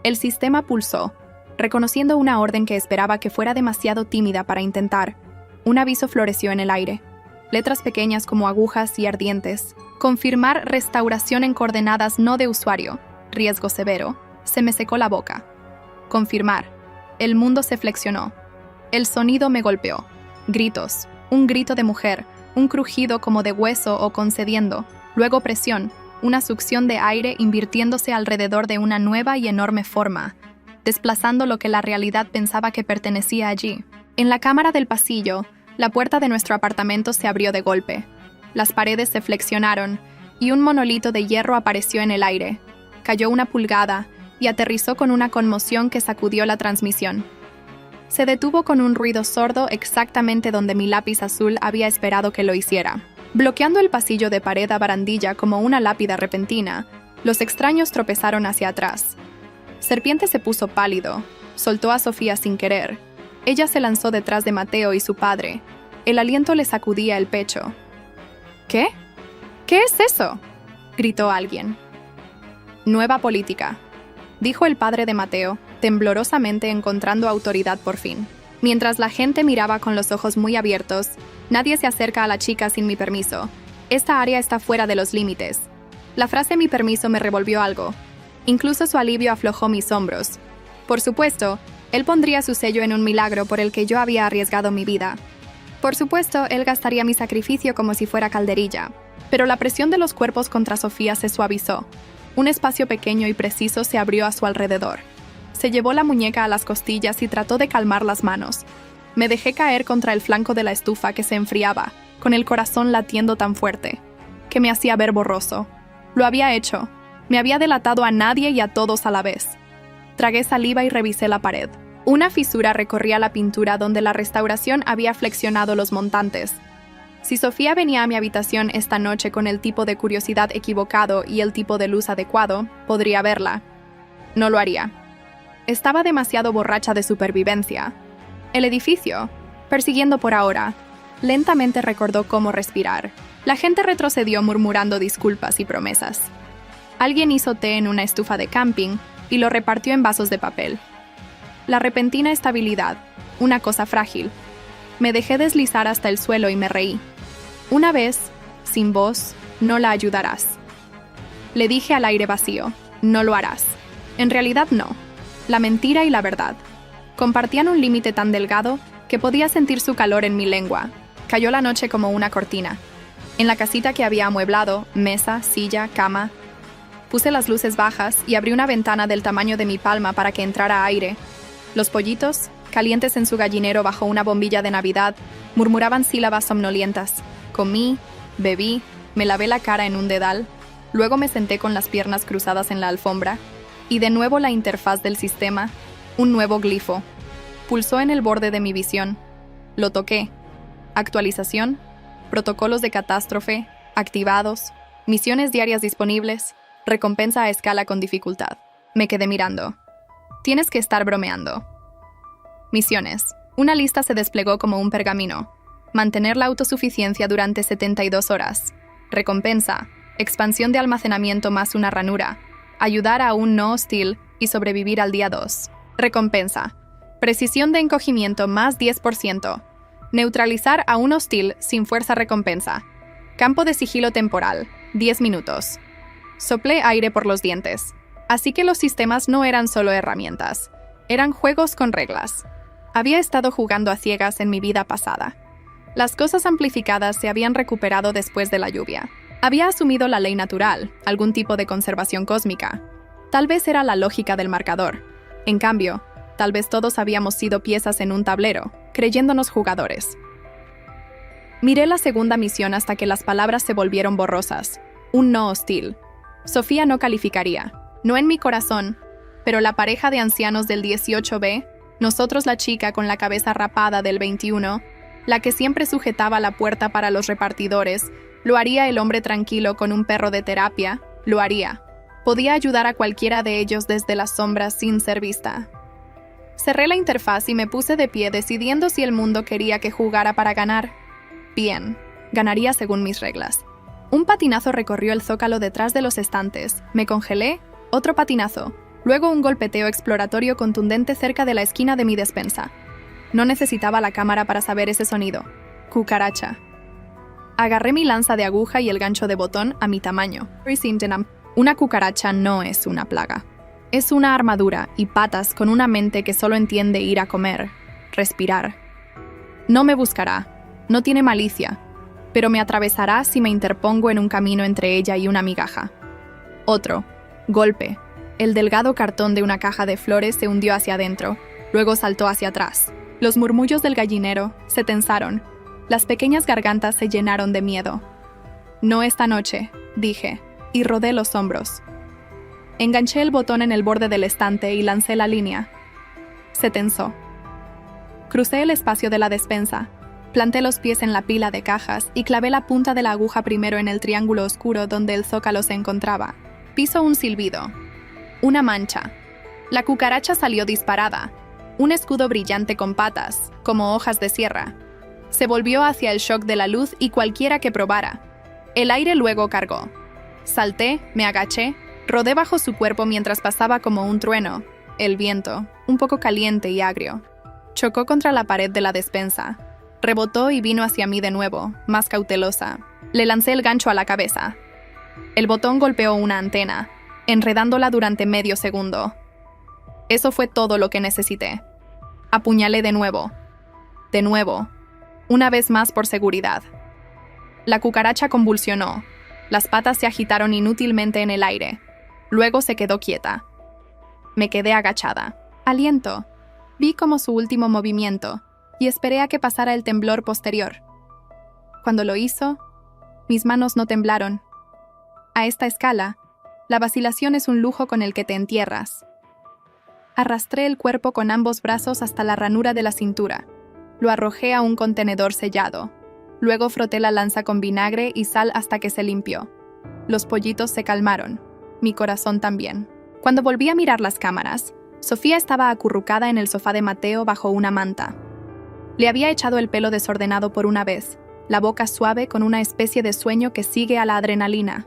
El sistema pulsó, reconociendo una orden que esperaba que fuera demasiado tímida para intentar. Un aviso floreció en el aire. Letras pequeñas como agujas y ardientes. Confirmar restauración en coordenadas no de usuario. Riesgo severo. Se me secó la boca. Confirmar. El mundo se flexionó. El sonido me golpeó. Gritos. Un grito de mujer. Un crujido como de hueso o concediendo. Luego presión. Una succión de aire invirtiéndose alrededor de una nueva y enorme forma, desplazando lo que la realidad pensaba que pertenecía allí. En la cámara del pasillo, la puerta de nuestro apartamento se abrió de golpe. Las paredes se flexionaron y un monolito de hierro apareció en el aire. Cayó una pulgada y aterrizó con una conmoción que sacudió la transmisión. Se detuvo con un ruido sordo exactamente donde mi lápiz azul había esperado que lo hiciera. Bloqueando el pasillo de pared a barandilla como una lápida repentina, los extraños tropezaron hacia atrás. Serpiente se puso pálido, soltó a Sofía sin querer. Ella se lanzó detrás de Mateo y su padre. El aliento le sacudía el pecho. ¿Qué? ¿Qué es eso?, gritó alguien. Nueva política, dijo el padre de Mateo, temblorosamente encontrando autoridad por fin. Mientras la gente miraba con los ojos muy abiertos, nadie se acerca a la chica sin mi permiso. Esta área está fuera de los límites. La frase mi permiso me revolvió algo. Incluso su alivio aflojó mis hombros. Por supuesto, él pondría su sello en un milagro por el que yo había arriesgado mi vida. Por supuesto, él gastaría mi sacrificio como si fuera calderilla. Pero la presión de los cuerpos contra Sofía se suavizó. Un espacio pequeño y preciso se abrió a su alrededor. Se llevó la muñeca a las costillas y trató de calmar las manos. Me dejé caer contra el flanco de la estufa que se enfriaba, con el corazón latiendo tan fuerte, que me hacía ver borroso. Lo había hecho. Me había delatado a nadie y a todos a la vez. Tragué saliva y revisé la pared. Una fisura recorría la pintura donde la restauración había flexionado los montantes. Si Sofía venía a mi habitación esta noche con el tipo de curiosidad equivocado y el tipo de luz adecuado, podría verla. No lo haría. Estaba demasiado borracha de supervivencia. El edificio, persiguiendo por ahora, lentamente recordó cómo respirar. La gente retrocedió murmurando disculpas y promesas. Alguien hizo té en una estufa de camping y lo repartió en vasos de papel. La repentina estabilidad, una cosa frágil. Me dejé deslizar hasta el suelo y me reí. Una vez, sin voz, no la ayudarás. Le dije al aire vacío, no lo harás. En realidad no. La mentira y la verdad compartían un límite tan delgado que podía sentir su calor en mi lengua. Cayó la noche como una cortina. En la casita que había amueblado, mesa, silla, cama. Puse las luces bajas y abrí una ventana del tamaño de mi palma para que entrara aire. Los pollitos, calientes en su gallinero bajo una bombilla de Navidad, murmuraban sílabas somnolientas. Comí, bebí, me lavé la cara en un dedal, luego me senté con las piernas cruzadas en la alfombra, y de nuevo la interfaz del sistema, un nuevo glifo. Pulsó en el borde de mi visión. Lo toqué. Actualización, protocolos de catástrofe, activados, misiones diarias disponibles, recompensa a escala con dificultad. Me quedé mirando. Tienes que estar bromeando. Misiones. Una lista se desplegó como un pergamino. Mantener la autosuficiencia durante 72 horas. Recompensa. Expansión de almacenamiento más una ranura. Ayudar a un no hostil y sobrevivir al día 2. Recompensa. Precisión de encogimiento más 10%. Neutralizar a un hostil sin fuerza recompensa. Campo de sigilo temporal. 10 minutos. Soplé aire por los dientes. Así que los sistemas no eran solo herramientas. Eran juegos con reglas. Había estado jugando a ciegas en mi vida pasada. Las cosas amplificadas se habían recuperado después de la lluvia. Había asumido la ley natural, algún tipo de conservación cósmica. Tal vez era la lógica del marcador. En cambio, tal vez todos habíamos sido piezas en un tablero, creyéndonos jugadores. Miré la segunda misión hasta que las palabras se volvieron borrosas. Un no hostil. Sofía no calificaría. No en mi corazón, pero la pareja de ancianos del 18B, nosotros la chica con la cabeza rapada del 21, la que siempre sujetaba la puerta para los repartidores, lo haría el hombre tranquilo con un perro de terapia, lo haría. Podía ayudar a cualquiera de ellos desde las sombras sin ser vista. Cerré la interfaz y me puse de pie decidiendo si el mundo quería que jugara para ganar. Bien, ganaría según mis reglas. Un patinazo recorrió el zócalo detrás de los estantes, me congelé, otro patinazo, luego un golpeteo exploratorio contundente cerca de la esquina de mi despensa. No necesitaba la cámara para saber ese sonido. Cucaracha. Agarré mi lanza de aguja y el gancho de botón a mi tamaño. Una cucaracha no es una plaga. Es una armadura y patas con una mente que solo entiende ir a comer, respirar. No me buscará, no tiene malicia, pero me atravesará si me interpongo en un camino entre ella y una migaja. Otro. Golpe. El delgado cartón de una caja de flores se hundió hacia adentro, luego saltó hacia atrás. Los murmullos del gallinero se tensaron. Las pequeñas gargantas se llenaron de miedo. No esta noche, dije, y rodé los hombros. Enganché el botón en el borde del estante y lancé la línea. Se tensó. Crucé el espacio de la despensa, planté los pies en la pila de cajas y clavé la punta de la aguja primero en el triángulo oscuro donde el zócalo se encontraba. Piso un silbido. Una mancha. La cucaracha salió disparada. Un escudo brillante con patas, como hojas de sierra. Se volvió hacia el shock de la luz y cualquiera que probara. El aire luego cargó. Salté, me agaché, rodé bajo su cuerpo mientras pasaba como un trueno. El viento, un poco caliente y agrio. Chocó contra la pared de la despensa. Rebotó y vino hacia mí de nuevo, más cautelosa. Le lancé el gancho a la cabeza. El botón golpeó una antena, enredándola durante medio segundo. Eso fue todo lo que necesité. Apuñalé de nuevo, una vez más por seguridad. La cucaracha convulsionó. Las patas se agitaron inútilmente en el aire. Luego se quedó quieta. Me quedé agachada. Aliento. Vi como su último movimiento y esperé a que pasara el temblor posterior. Cuando lo hizo, mis manos no temblaron. A esta escala, la vacilación es un lujo con el que te entierras. Arrastré el cuerpo con ambos brazos hasta la ranura de la cintura. Lo arrojé a un contenedor sellado. Luego froté la lanza con vinagre y sal hasta que se limpió. Los pollitos se calmaron. Mi corazón también. Cuando volví a mirar las cámaras, Sofía estaba acurrucada en el sofá de Mateo bajo una manta. Le había echado el pelo desordenado por una vez, la boca suave con una especie de sueño que sigue a la adrenalina.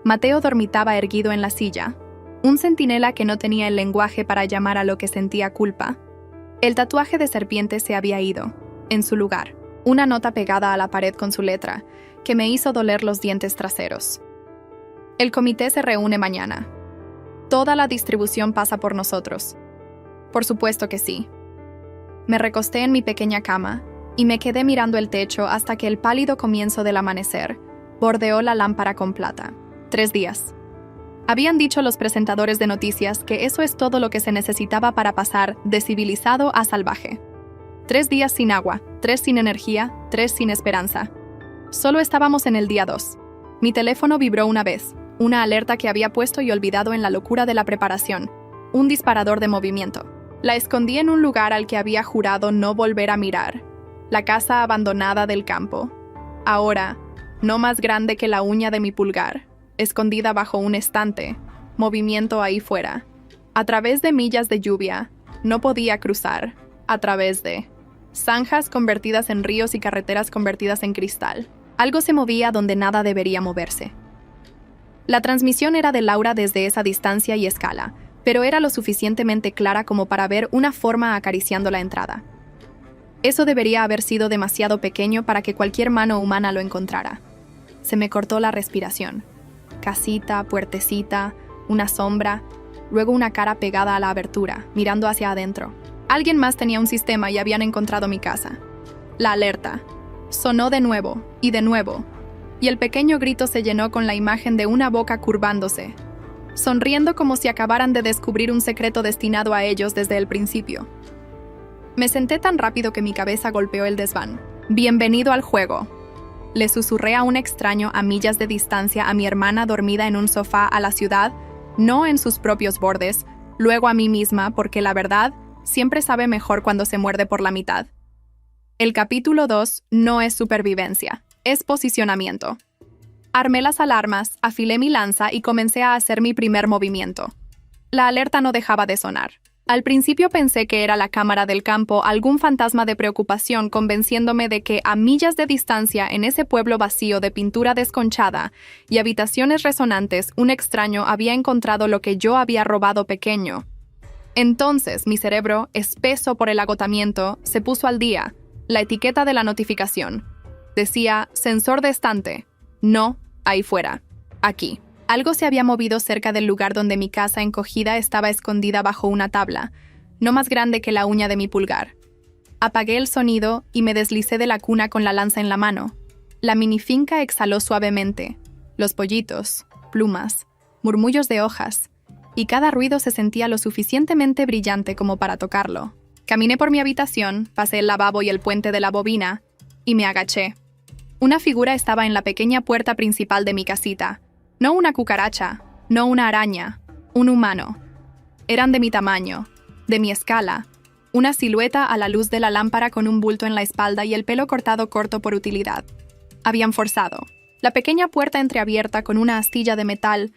Mateo dormitaba erguido en la silla, un centinela que no tenía el lenguaje para llamar a lo que sentía culpa. El tatuaje de serpiente se había ido, en su lugar, una nota pegada a la pared con su letra, que me hizo doler los dientes traseros. El comité se reúne mañana. Toda la distribución pasa por nosotros. Por supuesto que sí. Me recosté en mi pequeña cama y me quedé mirando el techo hasta que el pálido comienzo del amanecer bordeó la lámpara con plata. 3 días. Habían dicho los presentadores de noticias que eso es todo lo que se necesitaba para pasar de civilizado a salvaje. 3 días sin agua, 3 sin energía, 3 sin esperanza. Solo estábamos en el día 2. Mi teléfono vibró una vez, una alerta que había puesto y olvidado en la locura de la preparación, un disparador de movimiento. La escondí en un lugar al que había jurado no volver a mirar, la casa abandonada del campo. Ahora, no más grande que la uña de mi pulgar, escondida bajo un estante, movimiento ahí fuera. A través de millas de lluvia, no podía cruzar, a través de zanjas convertidas en ríos y carreteras convertidas en cristal. Algo se movía donde nada debería moverse. La transmisión era de Laura desde esa distancia y escala, pero era lo suficientemente clara como para ver una forma acariciando la entrada. Eso debería haber sido demasiado pequeño para que cualquier mano humana lo encontrara. Se me cortó la respiración. Casita, puertecita, una sombra, luego una cara pegada a la abertura, mirando hacia adentro. Alguien más tenía un sistema y habían encontrado mi casa. La alerta. Sonó de nuevo, y el pequeño grito se llenó con la imagen de una boca curvándose, sonriendo como si acabaran de descubrir un secreto destinado a ellos desde el principio. Me senté tan rápido que mi cabeza golpeó el desván. «Bienvenido al juego», le susurré a un extraño a millas de distancia a mi hermana dormida en un sofá a la ciudad, no en sus propios bordes, luego a mí misma porque la verdad siempre sabe mejor cuando se muerde por la mitad. El capítulo 2 no es supervivencia, es posicionamiento. Armé las alarmas, afilé mi lanza y comencé a hacer mi primer movimiento. La alerta no dejaba de sonar. Al principio pensé que era la cámara del campo, algún fantasma de preocupación convenciéndome de que a millas de distancia en ese pueblo vacío de pintura desconchada y habitaciones resonantes, un extraño había encontrado lo que yo había robado pequeño. Entonces mi cerebro, espeso por el agotamiento, se puso al día. La etiqueta de la notificación. Decía, sensor de estante. No, ahí fuera. Aquí. Algo se había movido cerca del lugar donde mi casa encogida estaba escondida bajo una tabla, no más grande que la uña de mi pulgar. Apagué el sonido y me deslicé de la cuna con la lanza en la mano. La minifinca exhaló suavemente. Los pollitos, plumas, murmullos de hojas, y cada ruido se sentía lo suficientemente brillante como para tocarlo. Caminé por mi habitación, pasé el lavabo y el puente de la bobina, y me agaché. Una figura estaba en la pequeña puerta principal de mi casita. No una cucaracha, no una araña, un humano. Eran de mi tamaño, de mi escala, una silueta a la luz de la lámpara con un bulto en la espalda y el pelo cortado corto por utilidad. Habían forzado la pequeña puerta entreabierta con una astilla de metal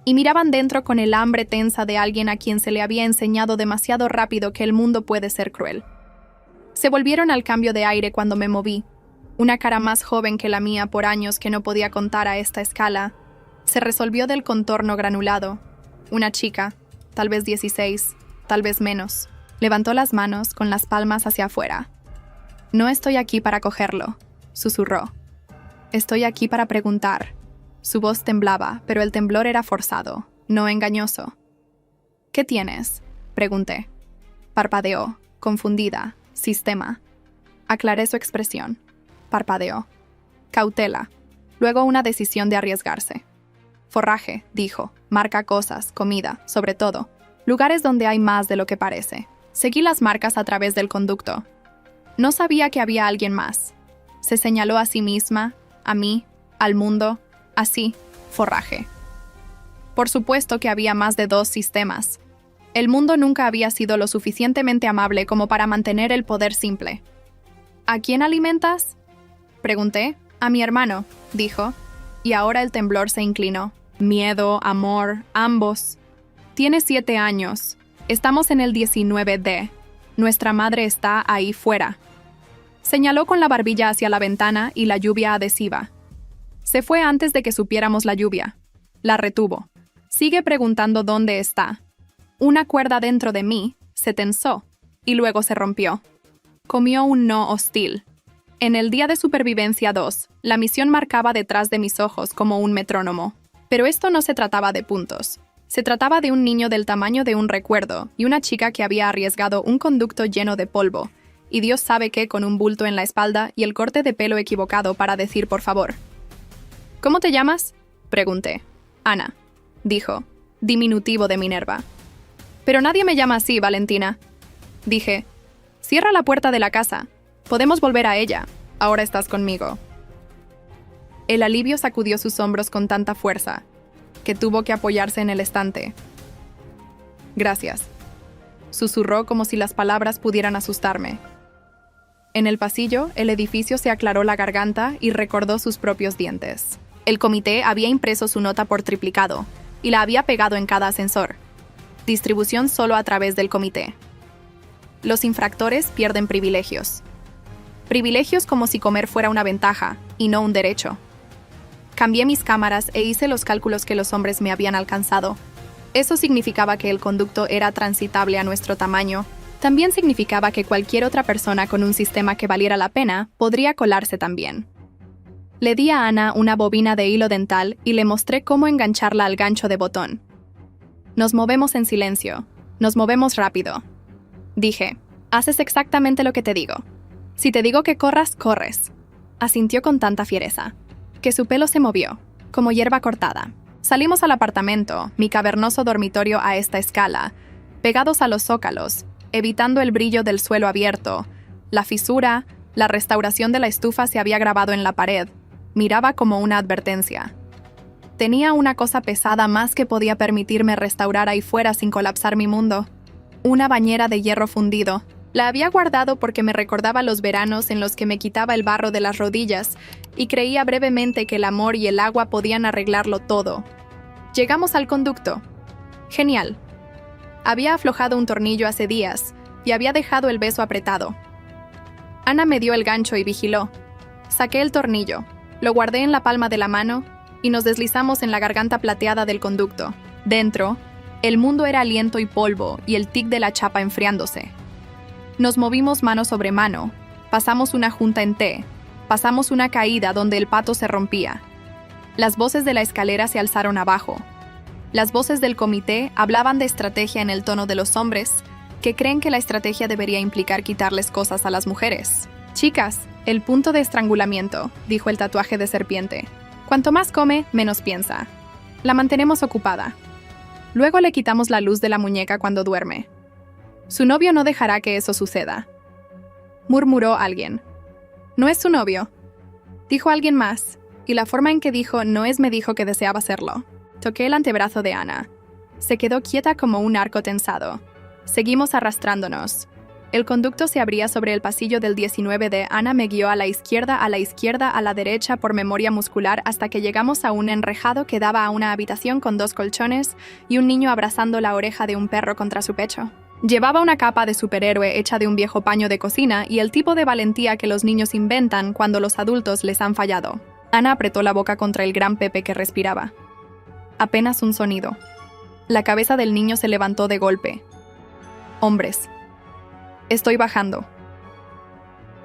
y miraban dentro con el hambre tensa de alguien a quien se le había enseñado demasiado rápido que el mundo puede ser cruel. Se volvieron al cambio de aire cuando me moví. Una cara más joven que la mía por años que no podía contar a esta escala, se resolvió del contorno granulado. Una chica, tal vez 16, tal vez menos, levantó las manos con las palmas hacia afuera. «No estoy aquí para cogerlo», susurró. Estoy aquí para preguntar. Su voz temblaba, pero el temblor era forzado, no engañoso. ¿Qué tienes?, pregunté. Parpadeó, confundida. Sistema. Aclaré su expresión. Parpadeó. Cautela. Luego una decisión de arriesgarse. Forraje, dijo. Marca cosas, comida, sobre todo. Lugares donde hay más de lo que parece. Seguí las marcas a través del conducto. No sabía que había alguien más. Se señaló a sí misma, a mí, al mundo, así, forraje. Por supuesto que había más de 2 sistemas. El mundo nunca había sido lo suficientemente amable como para mantener el poder simple. ¿A quién alimentas?, pregunté. A mi hermano, dijo, y ahora el temblor se inclinó. Miedo, amor, ambos. Tiene 7 años. Estamos en el 19D. Nuestra madre está ahí fuera. Señaló con la barbilla hacia la ventana y la lluvia adhesiva. Se fue antes de que supiéramos la lluvia. La retuvo. Sigue preguntando dónde está. Una cuerda dentro de mí se tensó y luego se rompió. Comió un no hostil. En el día de supervivencia 2, la misión marcaba detrás de mis ojos como un metrónomo. Pero esto no se trataba de puntos. Se trataba de un niño del tamaño de un recuerdo y una chica que había arriesgado un conducto lleno de polvo, y Dios sabe qué, con un bulto en la espalda y el corte de pelo equivocado para decir por favor. ¿Cómo te llamas?, pregunté. Ana, dijo, diminutivo de Minerva. Pero nadie me llama así, Valentina. Dije, cierra la puerta de la casa. Podemos volver a ella. Ahora estás conmigo. El alivio sacudió sus hombros con tanta fuerza que tuvo que apoyarse en el estante. Gracias, susurró como si las palabras pudieran asustarme. En el pasillo, el edificio se aclaró la garganta y recordó sus propios dientes. El comité había impreso su nota por triplicado y la había pegado en cada ascensor. Distribución solo a través del comité. Los infractores pierden privilegios. Privilegios como si comer fuera una ventaja y no un derecho. Cambié mis cámaras e hice los cálculos que los hombres me habían alcanzado. Eso significaba que el conducto era transitable a nuestro tamaño. También significaba que cualquier otra persona con un sistema que valiera la pena podría colarse también. Le di a Ana una bobina de hilo dental y le mostré cómo engancharla al gancho de botón. Nos movemos en silencio. Nos movemos rápido. Dije, haces exactamente lo que te digo. Si te digo que corras, corres. Asintió con tanta fiereza, que su pelo se movió, como hierba cortada. Salimos al apartamento, mi cavernoso dormitorio a esta escala, pegados a los zócalos, evitando el brillo del suelo abierto. La fisura, la restauración de la estufa se había grabado en la pared. Miraba como una advertencia. Tenía una cosa pesada más que podía permitirme restaurar ahí fuera sin colapsar mi mundo. Una bañera de hierro fundido. La había guardado porque me recordaba los veranos en los que me quitaba el barro de las rodillas y creía brevemente que el amor y el agua podían arreglarlo todo. Llegamos al conducto. Genial. Había aflojado un tornillo hace días y había dejado el beso apretado. Ana me dio el gancho y vigiló. Saqué el tornillo, lo guardé en la palma de la mano y nos deslizamos en la garganta plateada del conducto. Dentro, el mundo era aliento y polvo y el tic de la chapa enfriándose. Nos movimos mano sobre mano, pasamos una junta en T, pasamos una caída donde el pato se rompía. Las voces de la escalera se alzaron abajo. Las voces del comité hablaban de estrategia en el tono de los hombres, que creen que la estrategia debería implicar quitarles cosas a las mujeres. Chicas, el punto de estrangulamiento, dijo el tatuaje de serpiente. Cuanto más come, menos piensa. La mantenemos ocupada. Luego le quitamos la luz de la muñeca cuando duerme. Su novio no dejará que eso suceda. Murmuró alguien. No es su novio. Dijo alguien más, y la forma en que dijo no es me dijo que deseaba serlo. Toqué el antebrazo de Ana. Se quedó quieta como un arco tensado. Seguimos arrastrándonos. El conducto se abría sobre el pasillo del 19D. Ana me guió a la izquierda, a la derecha por memoria muscular hasta que llegamos a un enrejado que daba a una habitación con 2 colchones y un niño abrazando la oreja de un perro contra su pecho. Llevaba una capa de superhéroe hecha de un viejo paño de cocina y el tipo de valentía que los niños inventan cuando los adultos les han fallado. Ana apretó la boca contra el gran Pepe que respiraba. Apenas un sonido. La cabeza del niño se levantó de golpe. Hombres. Estoy bajando.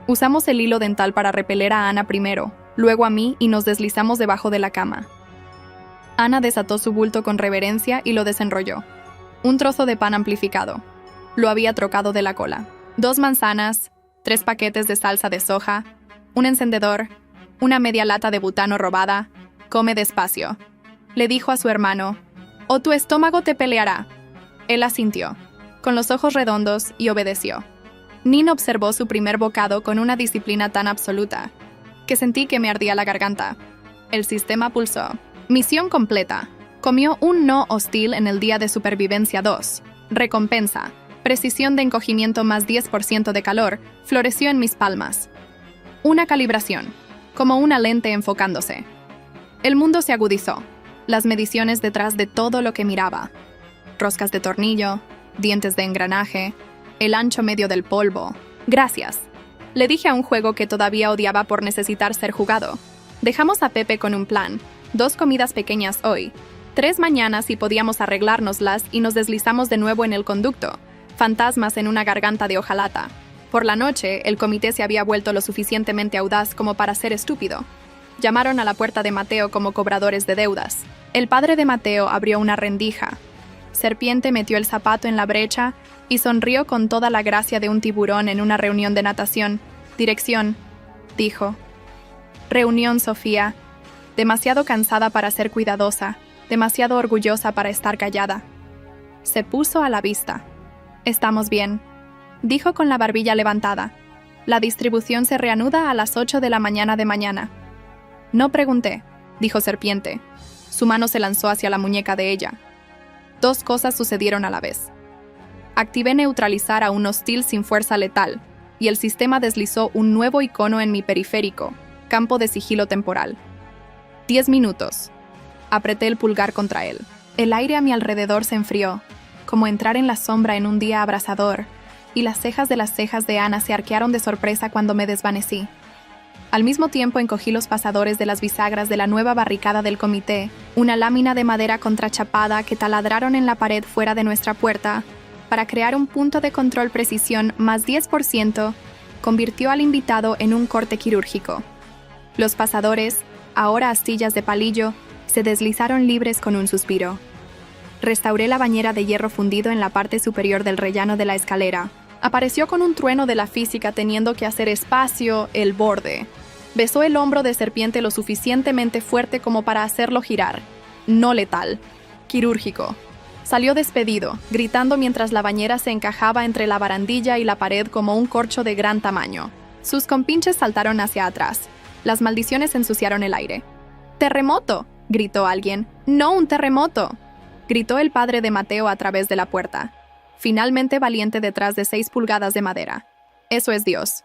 Usamos el hilo dental para repeler a Ana primero, luego a mí y nos deslizamos debajo de la cama. Ana desató su bulto con reverencia y lo desenrolló. Un trozo de pan amplificado. Lo había trocado de la cola. 2 manzanas, 3 paquetes de salsa de soja, un encendedor, una media lata de butano robada. Come despacio, le dijo a su hermano, o tu estómago te peleará. Él asintió, con los ojos redondos, y obedeció. Nin observó su primer bocado con una disciplina tan absoluta, que sentí que me ardía la garganta. El sistema pulsó. Misión completa. Comió un no hostil en el día de supervivencia 2. Recompensa. Precisión de encogimiento más 10% de calor, floreció en mis palmas. Una calibración, como una lente enfocándose. El mundo se agudizó, las mediciones detrás de todo lo que miraba. Roscas de tornillo, dientes de engranaje, el ancho medio del polvo. Gracias. Le dije a un juego que todavía odiaba por necesitar ser jugado. Dejamos a Pepe con un plan, 2 comidas pequeñas hoy, 3 mañanas y podíamos arreglárnoslas y nos deslizamos de nuevo en el conducto, fantasmas en una garganta de hojalata. Por la noche, el comité se había vuelto lo suficientemente audaz como para ser estúpido. Llamaron a la puerta de Mateo como cobradores de deudas. El padre de Mateo abrió una rendija. Serpiente metió el zapato en la brecha y sonrió con toda la gracia de un tiburón en una reunión de natación. Dirección, dijo. Reunión, Sofía. Demasiado cansada para ser cuidadosa, demasiado orgullosa para estar callada. Se puso a la vista. Estamos bien, dijo con la barbilla levantada. La distribución se reanuda a las 8 de la mañana de mañana. No pregunté, dijo Serpiente. Su mano se lanzó hacia la muñeca de ella. 2 cosas sucedieron a la vez. Activé neutralizar a un hostil sin fuerza letal, y el sistema deslizó un nuevo icono en mi periférico, campo de sigilo temporal. 10 minutos. Apreté el pulgar contra él. El aire a mi alrededor se enfrió, como entrar en la sombra en un día abrasador, y las cejas de Ana se arquearon de sorpresa cuando me desvanecí. Al mismo tiempo encogí los pasadores de las bisagras de la nueva barricada del comité, una lámina de madera contrachapada que taladraron en la pared fuera de nuestra puerta, para crear un punto de control precisión más 10%, convirtió al invitado en un corte quirúrgico. Los pasadores, ahora astillas de palillo, se deslizaron libres con un suspiro. Restauré la bañera de hierro fundido en la parte superior del rellano de la escalera. Apareció con un trueno de la física teniendo que hacer espacio el borde. Besó el hombro de Serpiente lo suficientemente fuerte como para hacerlo girar. No letal. Quirúrgico. Salió despedido, gritando mientras la bañera se encajaba entre la barandilla y la pared como un corcho de gran tamaño. Sus compinches saltaron hacia atrás. Las maldiciones ensuciaron el aire. ¡Terremoto!, gritó alguien. ¡No un terremoto!, gritó el padre de Mateo a través de la puerta. Finalmente valiente detrás de 6 pulgadas de madera. Eso es Dios.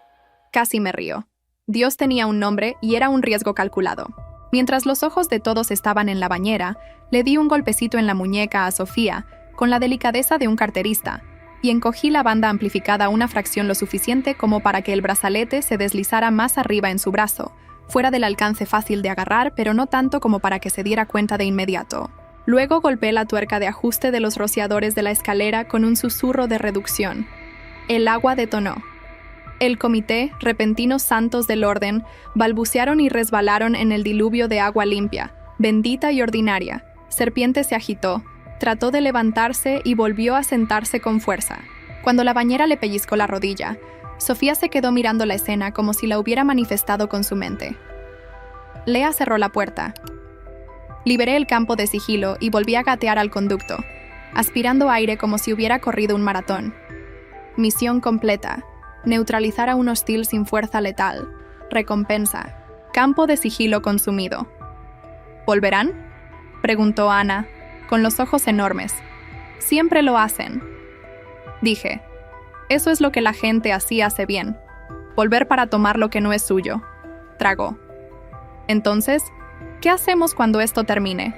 Casi me río. Dios tenía un nombre y era un riesgo calculado. Mientras los ojos de todos estaban en la bañera, le di un golpecito en la muñeca a Sofía, con la delicadeza de un carterista, y encogí la banda amplificada una fracción lo suficiente como para que el brazalete se deslizara más arriba en su brazo, fuera del alcance fácil de agarrar, pero no tanto como para que se diera cuenta de inmediato. Luego golpeé la tuerca de ajuste de los rociadores de la escalera con un susurro de reducción. El agua detonó. El comité, repentinos santos del orden, balbucearon y resbalaron en el diluvio de agua limpia, bendita y ordinaria. Serpiente se agitó, trató de levantarse y volvió a sentarse con fuerza. Cuando la bañera le pellizcó la rodilla, Sofía se quedó mirando la escena como si la hubiera manifestado con su mente. Lea cerró la puerta. Liberé el campo de sigilo y volví a gatear al conducto, aspirando aire como si hubiera corrido un maratón. Misión completa. Neutralizar a un hostil sin fuerza letal. Recompensa. Campo de sigilo consumido. ¿Volverán?, preguntó Ana, con los ojos enormes. Siempre lo hacen. Dije. Eso es lo que la gente así hace bien. Volver para tomar lo que no es suyo. Tragó. Entonces, ¿qué hacemos cuando esto termine?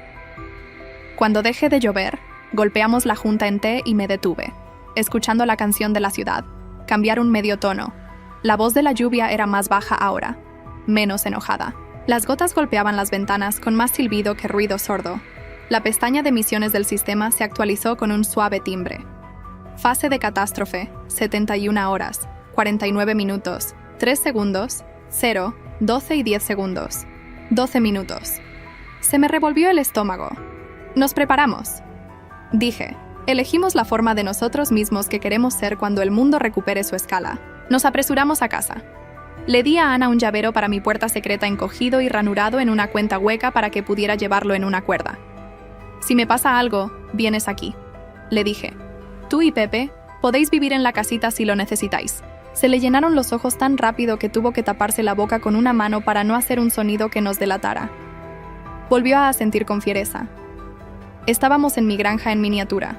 Cuando deje de llover, golpeamos la junta en T y me detuve, escuchando la canción de la ciudad. Cambiar un medio tono. La voz de la lluvia era más baja ahora, menos enojada. Las gotas golpeaban las ventanas con más silbido que ruido sordo. La pestaña de misiones del sistema se actualizó con un suave timbre. Fase de catástrofe, 71 horas, 49 minutos, 3 segundos, 0, 12:10. 12 minutos. Se me revolvió el estómago. Nos preparamos. Dije, elegimos la forma de nosotros mismos que queremos ser cuando el mundo recupere su escala. Nos apresuramos a casa. Le di a Ana un llavero para mi puerta secreta encogido y ranurado en una cuenta hueca para que pudiera llevarlo en una cuerda. Si me pasa algo, vienes aquí, le dije. Tú y Pepe podéis vivir en la casita si lo necesitáis. Se le llenaron los ojos tan rápido que tuvo que taparse la boca con una mano para no hacer un sonido que nos delatara. Volvió a asentir con fiereza. Estábamos en mi granja en miniatura.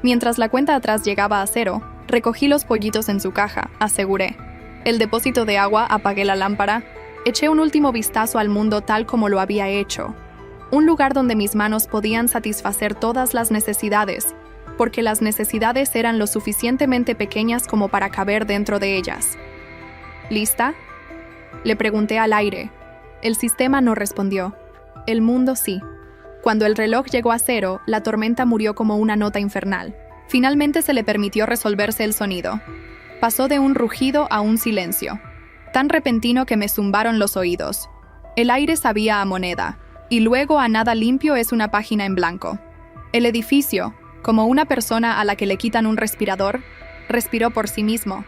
Mientras la cuenta atrás llegaba a 0, recogí los pollitos en su caja, aseguré. El depósito de agua, apagué la lámpara, eché un último vistazo al mundo tal como lo había hecho. Un lugar donde mis manos podían satisfacer todas las necesidades, porque las necesidades eran lo suficientemente pequeñas como para caber dentro de ellas. ¿Lista?, le pregunté al aire. El sistema no respondió. El mundo sí. Cuando el reloj llegó a 0, la tormenta murió como una nota infernal. Finalmente se le permitió resolverse el sonido. Pasó de un rugido a un silencio, tan repentino que me zumbaron los oídos. El aire sabía a moneda, y luego a nada limpio es una página en blanco. El edificio, como una persona a la que le quitan un respirador, respiró por sí mismo.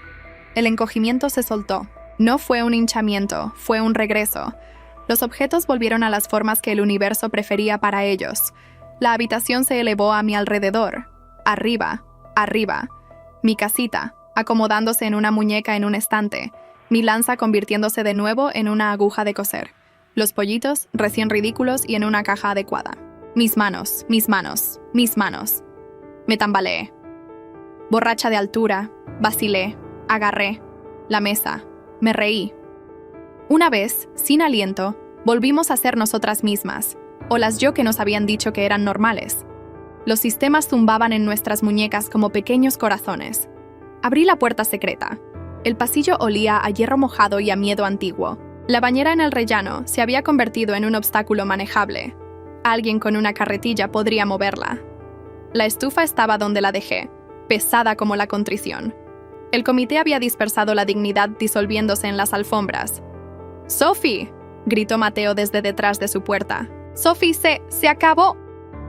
El encogimiento se soltó. No fue un hinchamiento, fue un regreso. Los objetos volvieron a las formas que el universo prefería para ellos. La habitación se elevó a mi alrededor. Arriba, arriba. Mi casita, acomodándose en una muñeca en un estante. Mi lanza convirtiéndose de nuevo en una aguja de coser. Los pollitos, recién ridículos y en una caja adecuada. Mis manos, mis manos, mis manos. Me tambaleé. Borracha de altura, vacilé, agarré la mesa, me reí. Una vez, sin aliento, volvimos a ser nosotras mismas, o las yo que nos habían dicho que eran normales. Los sistemas zumbaban en nuestras muñecas como pequeños corazones. Abrí la puerta secreta. El pasillo olía a hierro mojado y a miedo antiguo. La bañera en el rellano se había convertido en un obstáculo manejable. Alguien con una carretilla podría moverla. La estufa estaba donde la dejé, pesada como la contrición. El comité había dispersado la dignidad disolviéndose en las alfombras. «¡Sophie!», gritó Mateo desde detrás de su puerta. «¡Sophie, se acabó!».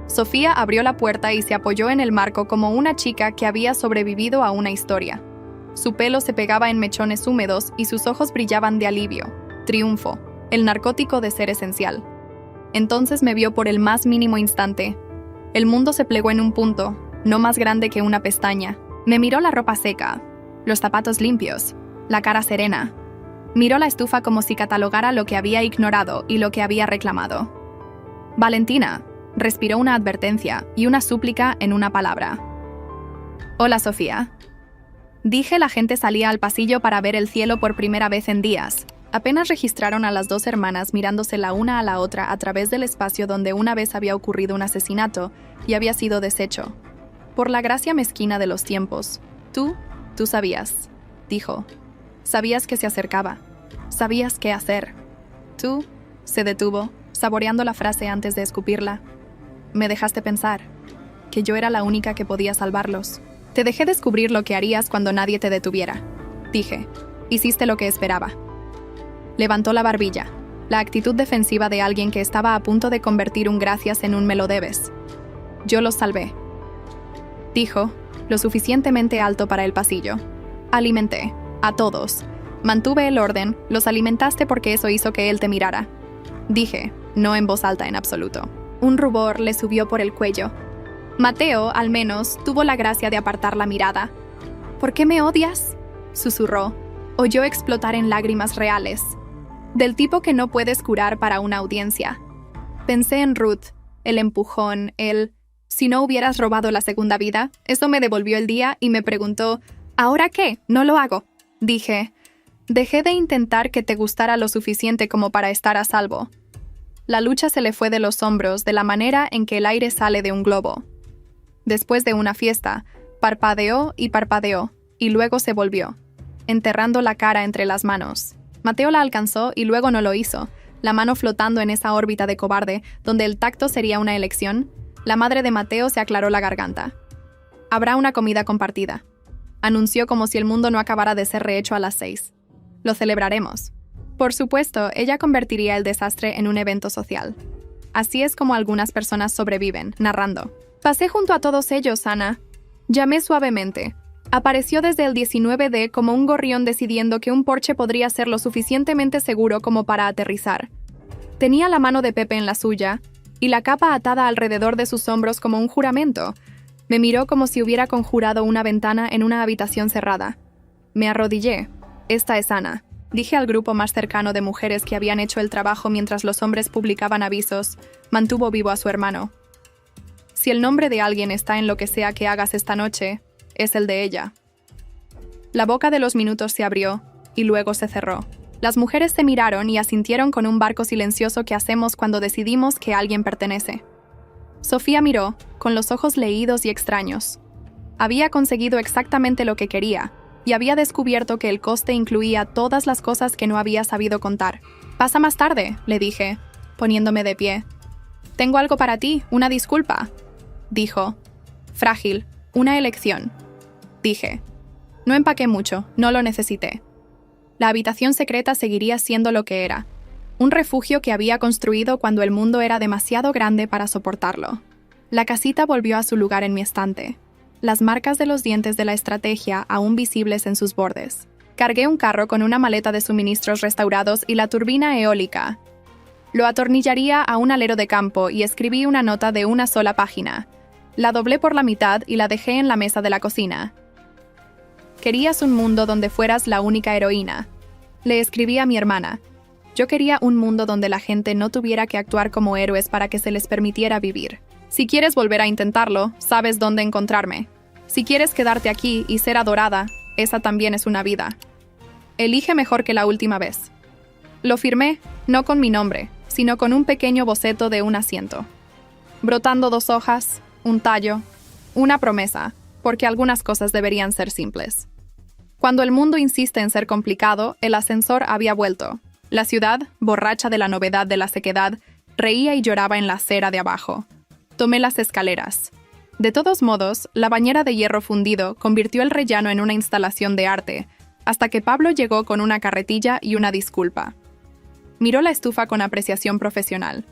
Sofía abrió la puerta y se apoyó en el marco como una chica que había sobrevivido a una historia. Su pelo se pegaba en mechones húmedos y sus ojos brillaban de alivio, triunfo, el narcótico de ser esencial. Entonces me vio por el más mínimo instante. El mundo se plegó en un punto, no más grande que una pestaña. Me miró la ropa seca, los zapatos limpios, la cara serena. Miró la estufa como si catalogara lo que había ignorado y lo que había reclamado. «Valentina», respiró una advertencia y una súplica en una palabra. «Hola, Sofía». Dije. La gente salía al pasillo para ver el cielo por primera vez en días. Apenas registraron a las dos hermanas mirándose la una a la otra a través del espacio donde una vez había ocurrido un asesinato y había sido deshecho. Por la gracia mezquina de los tiempos. Tú sabías, dijo. Sabías que se acercaba. Sabías qué hacer. Tú, se detuvo, saboreando la frase antes de escupirla. Me dejaste pensar que yo era la única que podía salvarlos. Te dejé descubrir lo que harías cuando nadie te detuviera. Dije, hiciste lo que esperaba. Levantó la barbilla, la actitud defensiva de alguien que estaba a punto de convertir un gracias en un me lo debes. Yo los salvé. Dijo, lo suficientemente alto para el pasillo. Alimenté, a todos. Mantuve el orden, los alimentaste porque eso hizo que él te mirara. Dije, no en voz alta en absoluto. Un rubor le subió por el cuello. Mateo, al menos, tuvo la gracia de apartar la mirada. ¿Por qué me odias?, susurró. Oyó explotar en lágrimas reales. Del tipo que no puedes curar para una audiencia. Pensé en Ruth, el empujón, si no hubieras robado la segunda vida, eso me devolvió el día y me preguntó, ¿ahora qué? No lo hago. Dije, dejé de intentar que te gustara lo suficiente como para estar a salvo. La lucha se le fue de los hombros de la manera en que el aire sale de un globo. Después de una fiesta, parpadeó, y luego se volvió, enterrando la cara entre las manos. Mateo la alcanzó y luego no lo hizo, la mano flotando en esa órbita de cobarde, donde el tacto sería una elección. La madre de Mateo se aclaró la garganta. Habrá una comida compartida, anunció como si el mundo no acabara de ser rehecho a las 6. Lo celebraremos. Por supuesto, ella convertiría el desastre en un evento social. Así es como algunas personas sobreviven, narrando. Pasé junto a todos ellos, Ana. Llamé suavemente. Apareció desde el 19D como un gorrión decidiendo que un Porsche podría ser lo suficientemente seguro como para aterrizar. Tenía la mano de Pepe en la suya, y la capa atada alrededor de sus hombros como un juramento. Me miró como si hubiera conjurado una ventana en una habitación cerrada. Me arrodillé. Esta es Ana. Dije al grupo más cercano de mujeres que habían hecho el trabajo mientras los hombres publicaban avisos. Mantuvo vivo a su hermano. Si el nombre de alguien está en lo que sea que hagas esta noche, es el de ella. La boca de los minutos se abrió, y luego se cerró. Las mujeres se miraron y asintieron con un barco silencioso que hacemos cuando decidimos que alguien pertenece. Sofía miró, con los ojos leídos y extraños. Había conseguido exactamente lo que quería, y había descubierto que el coste incluía todas las cosas que no había sabido contar. «Pasa más tarde», le dije, poniéndome de pie. «Tengo algo para ti, una disculpa», dijo. «Frágil, una elección», dije. No empaqué mucho, no lo necesité. La habitación secreta seguiría siendo lo que era, un refugio que había construido cuando el mundo era demasiado grande para soportarlo. La casita volvió a su lugar en mi estante, las marcas de los dientes de la estrategia aún visibles en sus bordes. Cargué un carro con una maleta de suministros restaurados y la turbina eólica. Lo atornillaría a un alero de campo y escribí una nota de una sola página. La doblé por la mitad y la dejé en la mesa de la cocina. «Querías un mundo donde fueras la única heroína», le escribí a mi hermana. Yo quería un mundo donde la gente no tuviera que actuar como héroes para que se les permitiera vivir. Si quieres volver a intentarlo, sabes dónde encontrarme. Si quieres quedarte aquí y ser adorada, esa también es una vida. Elige mejor que la última vez. Lo firmé, no con mi nombre, sino con un pequeño boceto de un asiento. Brotando 2 hojas, un tallo, una promesa, porque algunas cosas deberían ser simples. Cuando el mundo insiste en ser complicado, el ascensor había vuelto. La ciudad, borracha de la novedad de la sequedad, reía y lloraba en la acera de abajo. Tomé las escaleras. De todos modos, la bañera de hierro fundido convirtió el rellano en una instalación de arte, hasta que Pablo llegó con una carretilla y una disculpa. Miró la estufa con apreciación profesional.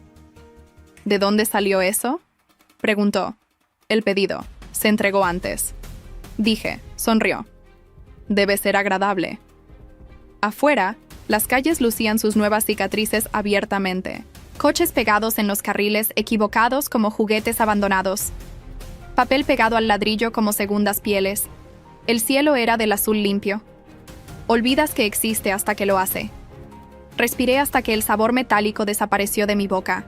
«¿De dónde salió eso?», preguntó. «El pedido. Se entregó antes». Dije, sonrió. «Debe ser agradable». Afuera, las calles lucían sus nuevas cicatrices abiertamente. Coches pegados en los carriles equivocados como juguetes abandonados. Papel pegado al ladrillo como segundas pieles. El cielo era del azul limpio. Olvidas que existe hasta que lo hace. Respiré hasta que el sabor metálico desapareció de mi boca.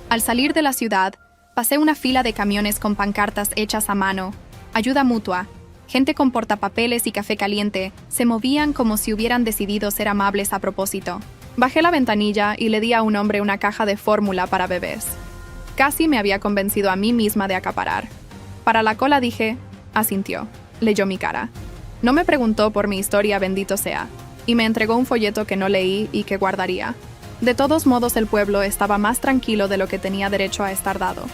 Al salir de la ciudad, pasé una fila de camiones con pancartas hechas a mano, ayuda mutua, gente con portapapeles y café caliente, se movían como si hubieran decidido ser amables a propósito. Bajé la ventanilla y le di a un hombre una caja de fórmula para bebés. Casi me había convencido a mí misma de acaparar. Para la cola dije, asintió, leyó mi cara. No me preguntó por mi historia, bendito sea, y me entregó un folleto que no leí y que guardaría. De todos modos, el pueblo estaba más tranquilo de lo que tenía derecho a estar dado.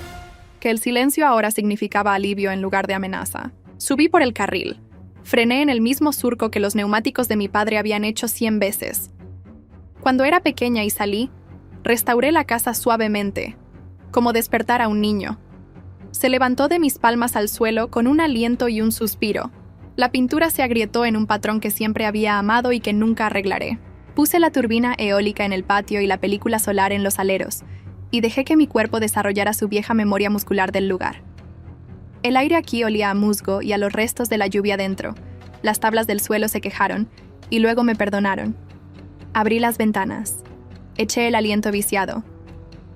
Que el silencio ahora significaba alivio en lugar de amenaza. Subí por el carril. Frené en el mismo surco que los neumáticos de mi padre habían hecho 100 veces. Cuando era pequeña y salí, restauré la casa suavemente, como despertar a un niño. Se levantó de mis palmas al suelo con un aliento y un suspiro. La pintura se agrietó en un patrón que siempre había amado y que nunca arreglaré. Puse la turbina eólica en el patio y la película solar en los aleros, y dejé que mi cuerpo desarrollara su vieja memoria muscular del lugar. El aire aquí olía a musgo y a los restos de la lluvia dentro. Las tablas del suelo se quejaron, y luego me perdonaron. Abrí las ventanas. Eché el aliento viciado.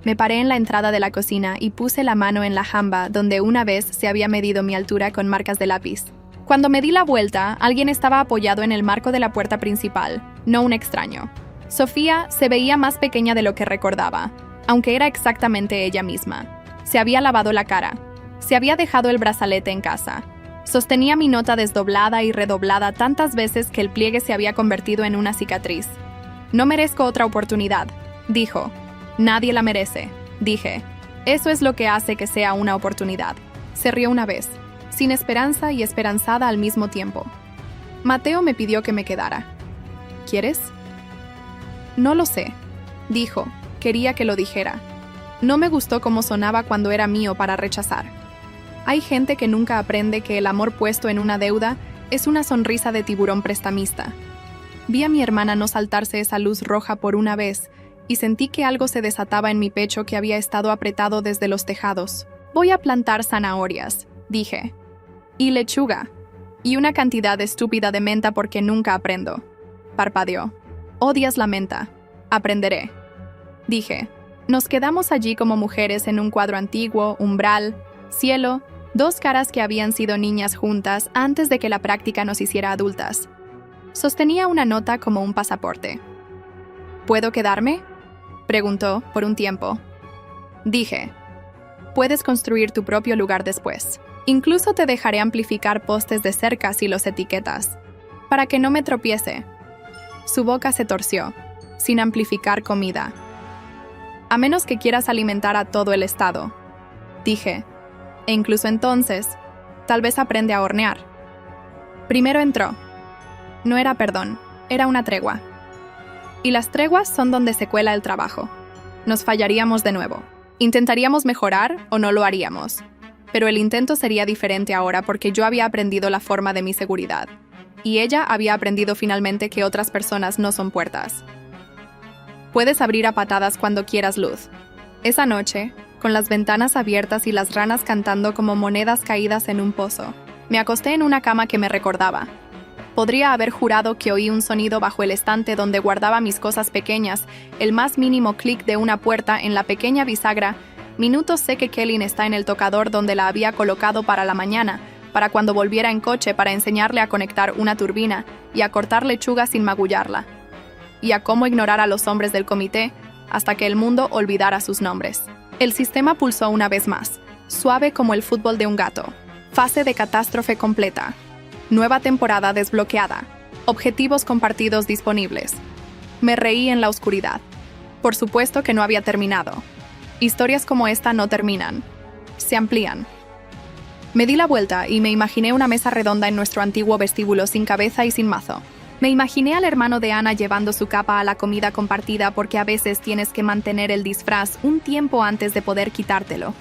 Me paré en la entrada de la cocina y puse la mano en la jamba donde una vez se había medido mi altura con marcas de lápiz. Cuando me di la vuelta, alguien estaba apoyado en el marco de la puerta principal, no un extraño. Sofía se veía más pequeña de lo que recordaba, aunque era exactamente ella misma. Se había lavado la cara. Se había dejado el brazalete en casa. Sostenía mi nota desdoblada y redoblada tantas veces que el pliegue se había convertido en una cicatriz. «No merezco otra oportunidad», dijo. «Nadie la merece», dije. «Eso es lo que hace que sea una oportunidad». Se rió una vez, sin esperanza y esperanzada al mismo tiempo. Mateo me pidió que me quedara. «¿Quieres?». No lo sé, dijo. Quería que lo dijera. No me gustó cómo sonaba cuando era mío para rechazar. Hay gente que nunca aprende que el amor puesto en una deuda es una sonrisa de tiburón prestamista. Vi a mi hermana no saltarse esa luz roja por una vez y sentí que algo se desataba en mi pecho que había estado apretado desde los tejados. Voy a plantar zanahorias, dije. Y lechuga. Y una cantidad estúpida de menta porque nunca aprendo. Parpadeó. Odias la menta. Aprenderé. Dije. Nos quedamos allí como mujeres en un cuadro antiguo, umbral, cielo, dos caras que habían sido niñas juntas antes de que la práctica nos hiciera adultas. Sostenía una nota como un pasaporte. ¿Puedo quedarme?, preguntó por un tiempo. Dije. Puedes construir tu propio lugar después. Incluso te dejaré amplificar postes de cerca si los etiquetas, para que no me tropiece. Su boca se torció, sin amplificar comida. A menos que quieras alimentar a todo el estado, dije. E incluso entonces, tal vez aprende a hornear. Primero entró. No era perdón, era una tregua. Y las treguas son donde se cuela el trabajo. Nos fallaríamos de nuevo. Intentaríamos mejorar o no lo haríamos. Pero el intento sería diferente ahora porque yo había aprendido la forma de mi seguridad. Y ella había aprendido finalmente que otras personas no son puertas. Puedes abrir a patadas cuando quieras luz. Esa noche, con las ventanas abiertas y las ranas cantando como monedas caídas en un pozo, me acosté en una cama que me recordaba. Podría haber jurado que oí un sonido bajo el estante donde guardaba mis cosas pequeñas, el más mínimo clic de una puerta en la pequeña bisagra. Minutos sé que Kellyn está en el tocador donde la había colocado para la mañana, para cuando volviera en coche para enseñarle a conectar una turbina y a cortar lechuga sin magullarla. Y a cómo ignorar a los hombres del comité hasta que el mundo olvidara sus nombres. El sistema pulsó una vez más, suave como el fútbol de un gato. Fase de catástrofe completa. Nueva temporada desbloqueada. Objetivos compartidos disponibles. Me reí en la oscuridad. Por supuesto que no había terminado. Historias como esta no terminan. Se amplían. Me di la vuelta y me imaginé una mesa redonda en nuestro antiguo vestíbulo sin cabeza y sin mazo. Me imaginé al hermano de Ana llevando su capa a la comida compartida porque a veces tienes que mantener el disfraz un tiempo antes de poder quitártelo.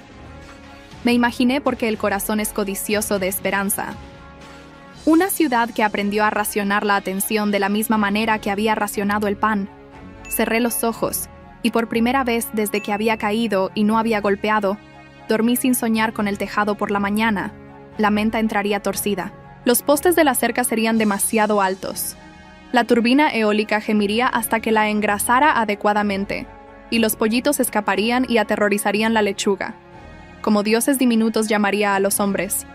Me imaginé porque el corazón es codicioso de esperanza. Una ciudad que aprendió a racionar la atención de la misma manera que había racionado el pan. Cerré los ojos y por primera vez desde que había caído y no había golpeado, dormí sin soñar con el tejado por la mañana. La menta entraría torcida. Los postes de la cerca serían demasiado altos. La turbina eólica gemiría hasta que la engrasara adecuadamente, y los pollitos escaparían y aterrorizarían la lechuga. Como dioses diminutos llamaría a los hombres.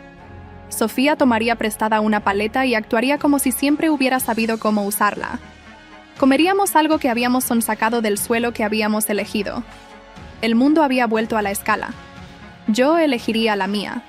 Sofía tomaría prestada una paleta y actuaría como si siempre hubiera sabido cómo usarla. Comeríamos algo que habíamos sonsacado del suelo que habíamos elegido. El mundo había vuelto a la escala. Yo elegiría la mía.